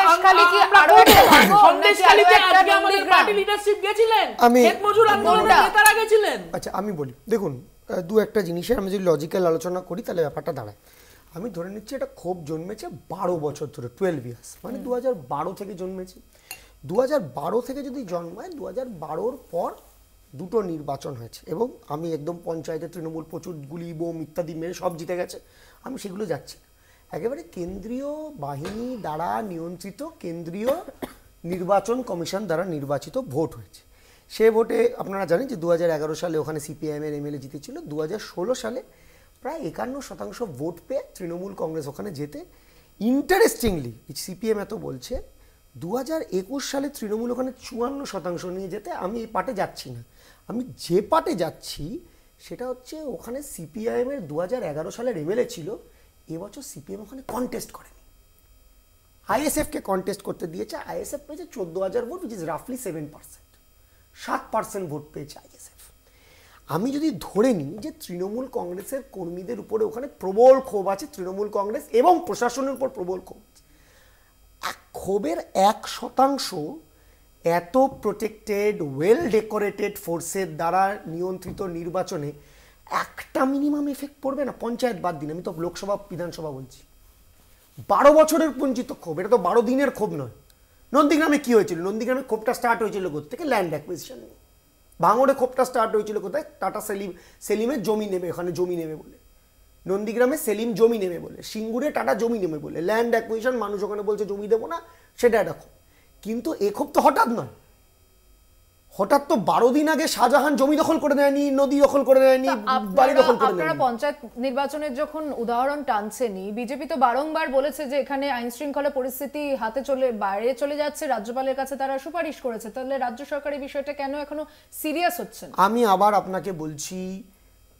Speaker 13: সন্দেশখালীতে আজকে আমাদের পার্টি লিডারশিপ গেছিলেন, ক্ষেত মজুর আন্দোলনের নেতারা গেছিলেন।
Speaker 9: আচ্ছা আমি বলি, দেখুন দু একটা জিনিসের আমি যদি লজিক্যাল আলোচনা করি তাহলে ব্যাপারটা দাঁড়ায়। আমি ধরে নিচ্ছি এটা ক্ষোভ জন্মেছে 12 বছর ধরে, 12 ইয়ার্স, মানে 2012 থেকে জন্মেছে। 2012 থেকে যদি জন্মায়, 2012-র পর দুটো নির্বাচন হয়েছে এবং আমি একদম পঞ্চায়েতে তৃণমূল প্রচুর গুলি বোম ইত্যাদি মেরে সব জিতে গেছে, আমি সেগুলো যাচ্ছি না। একেবারে কেন্দ্রীয় বাহিনী দ্বারা নিয়ন্ত্রিত কেন্দ্রীয় নির্বাচন কমিশন দ্বারা নির্বাচিত ভোট হয়েছে। সে ভোটে আপনারা জানেন যে 2011 সালে ওখানে সিপিআইএমের এমএলএ জিতেছিল। 2016 সালে প্রায় 51% ভোট পেয়ে তৃণমূল কংগ্রেস ওখানে যেতে। ইন্টারেস্টিংলি সিপিএম এত বলছে 2021 সালে তৃণমূল ওখানে 54% নিয়ে যেতে। আমি এই পার্টে যাচ্ছি না, আমি যে পার্টে যাচ্ছি সেটা হচ্ছে ওখানে সিপিআইএমের 2011 সালের এমএলএ ছিল, এবছর সিপিএম ওখানে কন্টেস্ট করেনি, আইএসএফকে কন্টেস্ট করতে দিয়েছে। আইএসএফ পেয়েছে 14,000 ভোট, উইচ ইজ রাফলি 7%, 7% ভোট পেয়েছে আইএসএফ। আমি যদি ধরে নিই যে তৃণমূল কংগ্রেসের কর্মীদের উপরে ওখানে প্রবল ক্ষোভ আছে, তৃণমূল কংগ্রেস এবং প্রশাসনের উপর প্রবল ক্ষোভ, ক্ষোভের 1% এত প্রোটেক্টেড ওয়েল ডেকোরেটেড ফোর্সের দ্বারা নিয়ন্ত্রিত নির্বাচনে একটা মিনিমাম এফেক্ট পড়বে না? পঞ্চায়েত বাদ দিন, আমি তো লোকসভা বিধানসভা বলছি। 12 বছরের পঞ্জিত ক্ষোভ, এটা তো 12 দিনের ক্ষোভ নয়। নন্দীগ্রামে কি হয়েছিল? নন্দীগ্রামে ক্ষোভটা স্টার্ট হয়েছিল থেকে ল্যান্ড অ্যাকুইজিশন নিয়ে। ভাঙড়ে ক্ষোভটা স্টার্ট হয়েছিল কোথায়? টাটা সেলিমের জমি নেবে, ওখানে জমি নেবে বলে। নন্দীগ্রামে সেলিম জমি নেবে বলে, সিঙ্গুরে টাটা জমি নেবে বলে, ল্যান্ড অ্যাকুইজিশন, মানুষ ওখানে বলছে জমি দেবো না, সেটা একটা ক্ষোভ। কিন্তু এ ক্ষোভ তো হঠাৎ নয়, হঠাৎ তো 12 দিন আগে শাহজাহান জমি দখল করে দেয়নি, নদী দখল করে দেয়নি, বাড়ি দখল করে দেয়নি।
Speaker 1: আপনারা পঞ্চায়েত নির্বাচনের যখন উদাহরণ টানছেনই, বিজেপি তো বারংবার বলেছে যে এখানে আইন শৃঙ্খলা পরিস্থিতি বাইরে চলে যাচ্ছে, রাজ্যপালের কাছে তারা সুপারিশ করেছে। তাহলে রাজ্য সরকার এই বিষয়টা কেন এখনো সিরিয়াস হচ্ছে না?
Speaker 9: আমি আবার আপনাকে বলছি,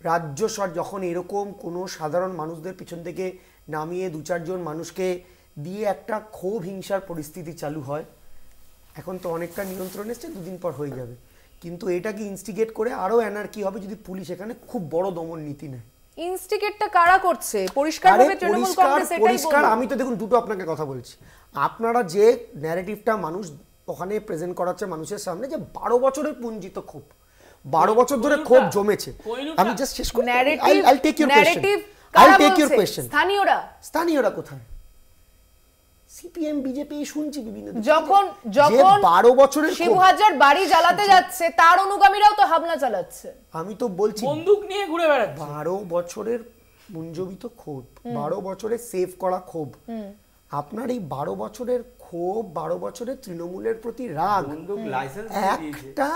Speaker 9: রাজ্য সরকার যখন এরকম কোনো সাধারণ মানুষদের পিছন থেকে নামিয়ে 2-4 জন মানুষকে দিয়ে একটা ক্ষোভ হিংসার পরিস্থিতি চালু হয়, এখন তো অনেকটা নিয়ন্ত্রণ এসছে, 2 দিন পর হয়ে যাবে। কিন্তু এটাকে ইনস্টিগেট করে আরো এনার্কি হবে যদি পুলিশ এখানে খুব বড় দমন নীতি নেয়।
Speaker 1: ইনস্টিগেটটা কারা করছে? পরিষ্কারভাবে তৃণমূল কংগ্রেস এটাই
Speaker 9: পরিষ্কার। আমি তো দেখুন দুটো আপনাকে কথা বলছি, আপনারা যে ন্যারেটিভটা মানুষ ওখানে প্রেজেন্ট করাচ্ছে মানুষের সামনে, যে 12 বছরের পুঞ্জিত ক্ষোভ, 12 বছর ধরে ক্ষোভ জমেছে। আমি জাস্ট শেষ করি, আইল টেক ইউর কোয়েশ্চেন। স্থানীয়রা কোথায়? সিপিএম বিজেপি শুনছি বিভিন্ন,
Speaker 1: যখন
Speaker 9: 12 বছরের
Speaker 1: শিবু হাজার বাড়ি জ্বালাতে যাচ্ছে তার অনুগামীরাও তো হামলা চালাচ্ছে।
Speaker 9: আমি তো বলছি
Speaker 13: বন্দুক নিয়ে ঘুরে বেড়াচ্ছে।
Speaker 9: 12 বছরের পুঞ্জবিত ক্ষোভ, 12 বছরের সেভ করা ক্ষোভ, আপনার এই 12 বছরের ক্ষোভ, 12 বছরের তৃণমূলের প্রতি রাগ, একটা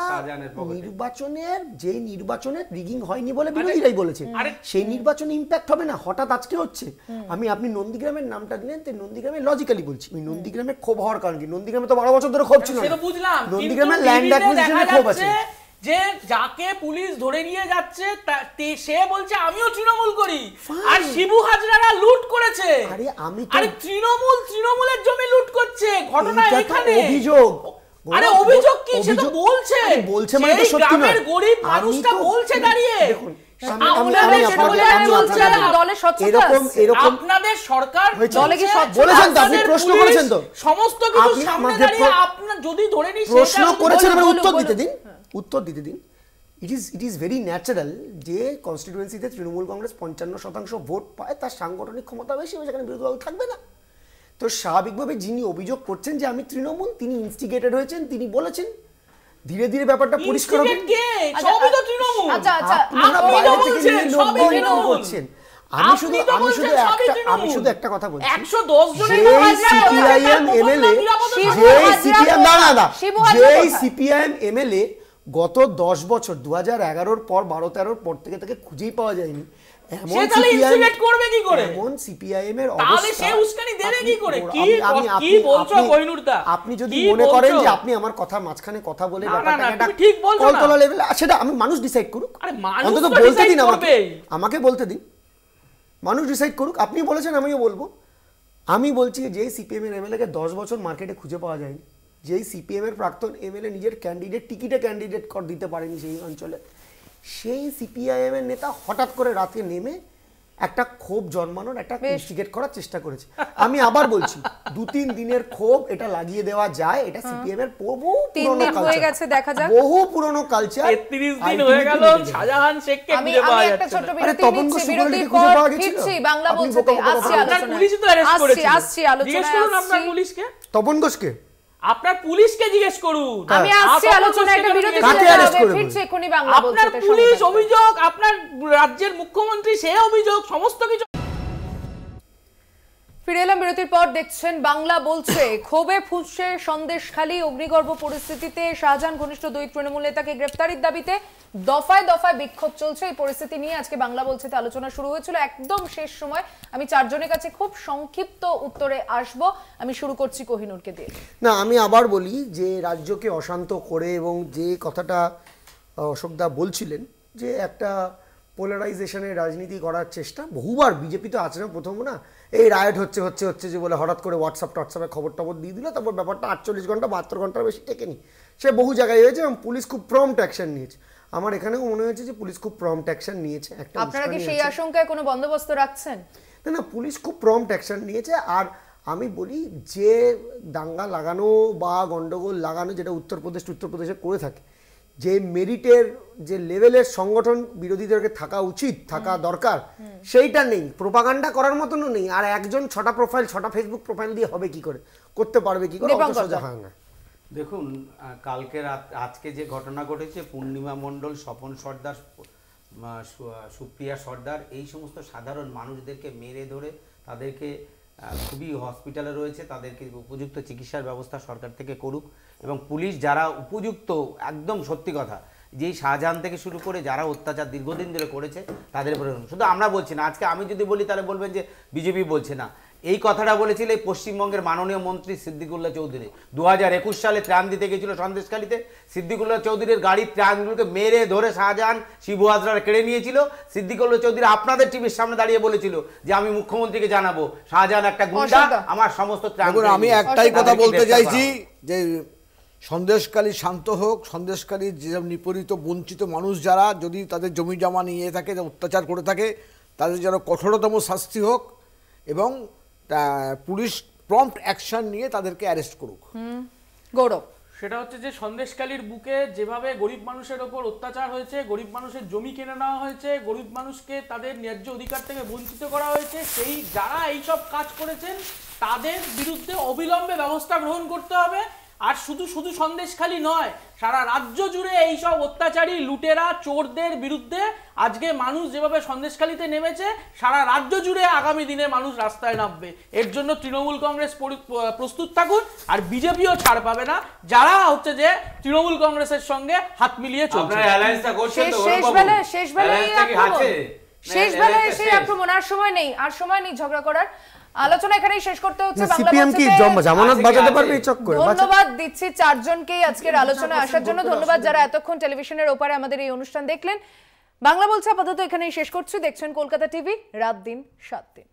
Speaker 9: নির্বাচনের রিগিং হয়নি বলে বিরোধীরাই বলেছে, সেই নির্বাচনে ইম্প্যাক্ট হবে না, হঠাৎ আজকে হচ্ছে। আপনি নন্দীগ্রামের নামটা দিলেন, তো নন্দীগ্রামে লজিক্যালি বলছি, ওই নন্দীগ্রামে ক্ষোভ হওয়ার কারণ কি? নন্দীগ্রামে তো 12 বছর ধরে ক্ষোভ ছিল না, নন্দীগ্রামের ল্যান্ড অ্যাকুইজিশনে ক্ষোভ আছে।
Speaker 13: যে যাকে পুলিশ ধরে নিয়ে যাচ্ছে সে বলছে আমিও তৃণমূল করি, আর শিবু হাজরারা লুট করেছে। আরে তৃণমূলের জমি লুট করছে, ঘটনা এখানে
Speaker 9: অভিযোগ।
Speaker 13: আরে অভিযোগ কি? সে তো বলছে মানে তো সত্যি না, গরিব মানুষটা বলছে দাঁড়িয়ে। আপনাদের সরকার
Speaker 9: প্রশ্ন করেছেন তো,
Speaker 13: সমস্ত কিছু সামনে দাঁড়িয়ে আপনার যদি ধরে নিই
Speaker 9: প্রশ্ন করেছেন, উত্তর দিতে দিন। ইট ইজ ভেরি ন্যাচারাল যে কনস্টিটিউয়েন্সিতে তৃণমূল কংগ্রেস 55% ভোট পায়, তার সাংগঠনিক ক্ষমতা বেশি, সেখানে বিরোধী দল থাকবে না। তো স্বাভাবিকভাবে যিনি অভিযোগ করছেন যে আমি তৃণমূল, তিনি ইনস্টিগেটেড হয়েছেন, তিনি বলেছেন। ধীরে ধীরে ব্যাপারটা পরিষ্কার হবে। আমি শুধু একটা কথা বলছি, সিপিআইএম এমএলএ গত 10 বছর 2011-র পর 12-13-র পর থেকে তাকে খুঁজেই পাওয়া যায়নি। আপনি যদি মনে করেন যে আপনি আমার কথা মাঝখানে কথা বলে সেটা আমি মানুষ ডিসাইড করুক, অন্তত বলতে দিন, আমাকে বলতে দিন, মানুষ ডিসাইড করুক। আপনি বলেছেন, আমিও বলবো। আমি বলছি যে সিপিএম এর এমএলএ কে 10 বছর মার্কেটে খুঁজে পাওয়া যায়নি, যেই সিপিএম এর প্রাক্তন এমএলএ নিজের টিকিটে ক্যান্ডিডেট কর দিতে পারেনি সেই অঞ্চলে, সেই সিপিআইএম এর নেতা হঠাৎ করে রাতে নেমে একটা ক্ষোভ জন্মানোর, একটা ইনস্টিগেট করার চেষ্টা করেছে। আমি আবার বলছি, 2-3 দিনের ক্ষোভ এটা লাগিয়ে দেওয়া যায়, এটা সিপিএম এর বহু পুরনো কালচার।
Speaker 13: 33 দিন হয়ে গেল শাহজাহান শেখকে খুঁজে পাওয়া যাচ্ছে।
Speaker 1: একটা ছোট বিরতি নিচ্ছি, বিরতির পর ফিরছি বাংলা বলছে। আসছি আলোচনা,
Speaker 13: পুলিশই তো অ্যারেস্ট করেছে।
Speaker 1: আসছি আলোচনা,
Speaker 13: জিজ্ঞেস করুন আপনার পুলিশকে,
Speaker 9: তপন ঘোষকে,
Speaker 13: আপনার পুলিশকে জিজ্ঞেস করুন।
Speaker 1: আমি আসছি আলোচনা, একটা বিরতি ফিরছি এখনি বাংলা বলছে।
Speaker 13: আপনার পুলিশ অভিযোগ, আপনার রাজ্যের মুখ্যমন্ত্রী সে অভিযোগ, সমস্ত কিছু।
Speaker 1: ফিরে এলাম বিরতির পর, দেখছেন বাংলা বলছে। ক্ষোভে ফুঁসছে সন্দেশখালী, অগ্নিগর্ভ পরিস্থিতিতে শাহজাহান ঘনিষ্ঠ 2 তৃণমূল নেতাকে গ্রেফতারির দাবিতে দফায় দফায় বিক্ষোভ চলছে। এই পরিস্থিতি নিয়ে আজকে বাংলা বলছেতে আলোচনা শুরু হয়েছিল। একদম শেষ সময় আমি 4 জনের কাছে খুব সংক্ষিপ্ত উত্তরে আসব। আমি শুরু করছি কোহিনুরকে দিয়ে।
Speaker 9: না, আমি আবার বলি যে রাজ্যকে অশান্ত করে, এবং যে কথাটা অশোকদা বলছিলেন যে একটা পোলারাইজেশনের রাজনীতি করার চেষ্টা, বহুবার বিজেপি তো আছে না, প্রথম না এই রায়ট হচ্ছে যে বলে হঠাৎ করে হোয়াটসঅ্যাপে খবর দিয়ে দিল, তারপর ব্যাপারটা 48 ঘন্টা 72 ঘন্টার বেশি টেকেনি। সে বহু জায়গায় হয়েছে এবং পুলিশ খুব প্রম্পট অ্যাকশন নিয়েছে। আমার এখানেও মনে হয়েছে যে পুলিশ খুব প্রম্পট অ্যাকশন নিয়েছে।
Speaker 1: আপনারা কি সেই আশঙ্কায় কোনো বন্দোবস্ত রাখছেন?
Speaker 9: না, পুলিশ খুব প্রম্পট অ্যাকশন নিয়েছে। আর আমি বলি যে দাঙ্গা লাগানো বা গন্ডগোল লাগানো যেটা উত্তরপ্রদেশে করে থাকে, যে মেরিটের যে লেভেলের সংগঠন বিরোধীদেরকে থাকা উচিত, থাকা দরকার, সেইটা নেই, প্রোপাগান্ডা করার মতনও নেই। আর একজন 6টা প্রোফাইল 6টা ফেসবুক প্রোফাইল দিয়ে হবে কি করে, করতে পারবে কি করে, অত সোজা হয় না।
Speaker 10: দেখুন, কালকে আজকে যে ঘটনা ঘটেছে, পূর্ণিমা মণ্ডল, স্বপন সর্দার, সুপ্রিয়া সর্দার, এই সমস্ত সাধারণ মানুষদেরকে মেরে ধরে তাদেরকে খুবই হসপিটালে রয়েছে, তাদেরকে উপযুক্ত চিকিৎসার ব্যবস্থা সরকার থেকে করুক। এবং পুলিশ যারা উপযুক্ত, একদম সত্যি কথা, যেই শাহজাহান থেকে শুরু করে যারা অত্যাচার দীর্ঘদিন ধরে করেছে তাদের উপরে, শুধু আমরা বলছি না, আজকে আমি যদি বলি তাহলে বলবেন যে বিজেপি বলছে না। এই কথাটা বলেছিল এই পশ্চিমবঙ্গের মাননীয় মন্ত্রী সিদ্দিকুল্লাহ চৌধুরী। 2021 সালে ত্রাণ দিতে গেছিল সন্দেশখালীতে, সিদ্দিকুল্লাহ চৌধুরীর গাড়ির ত্রাণগুলোকে মেরে ধরে শাহজাহান শিবু হাজরা কেড়ে নিয়েছিল। সিদ্দিকুল্লাহ চৌধুরী আপনাদের টিভির সামনে দাঁড়িয়ে বলেছিল যে আমি মুখ্যমন্ত্রীকে জানাবো শাহজাহান একটা গুন্ডা, আমার সমস্ত ত্রাণ।
Speaker 11: আমি একটাই কথা বলতে চাইছি যে সন্দেশখালী শান্ত হোক। সন্দেশখালীর যে নিপীড়িত বঞ্চিত মানুষ যারা, যদি তাদের জমি জমা নিয়ে থাকে, অত্যাচার করে থাকে, তাদের যেন কঠোরতম শাস্তি হোক এবং পুলিশ প্রম্পট অ্যাকশন নিয়ে তাদেরকে অ্যারেস্ট করুক।
Speaker 1: গৌরব,
Speaker 13: সেটা হচ্ছে যে সন্দেশখালীর বুকে যেভাবে গরিব মানুষের ওপর অত্যাচার হয়েছে, গরিব মানুষের জমি কিনে নেওয়া হয়েছে, গরিব মানুষকে তাদের ন্যায্য অধিকার থেকে বঞ্চিত করা হয়েছে, সেই যারা এইসব কাজ করেছেন তাদের বিরুদ্ধে অবিলম্বে ব্যবস্থা গ্রহণ করতে হবে। আর শুধু সন্দেশখালী নয়, সারা রাজ্য জুড়ে এইসব অত্যাচারী লুটেরা চোরদের বিরুদ্ধে আজকে মানুষ যেভাবে সন্দেশখালীতে নেমেছে, সারা রাজ্য জুড়ে আগামী দিনে মানুষ রাস্তায় নামবে। এর জন্য তৃণমূল কংগ্রেস প্রস্তুত থাকুন, আর বিজেপিও ছাড় পাবে না, যারা হচ্ছে যে তৃণমূল কংগ্রেসের সঙ্গে হাত মিলিয়ে চলছে।
Speaker 1: শেষ বেলায় এসে আক্রমণ, আর সময় নেই ঝগড়া করার। আলোচনা এখানেই শেষ করতে হচ্ছে। ধন্যবাদ দিচ্ছি চারজনকেই আজকের আলোচনায় আসার জন্য। ধন্যবাদ যারা এতক্ষণ টেলিভিশনের ওপারে আমাদের এই অনুষ্ঠান দেখলেন। বাংলা বলছে আপাতত এখানেই শেষ করছি। দেখছেন কলকাতা টিভি, রাত দিন 7 দিন।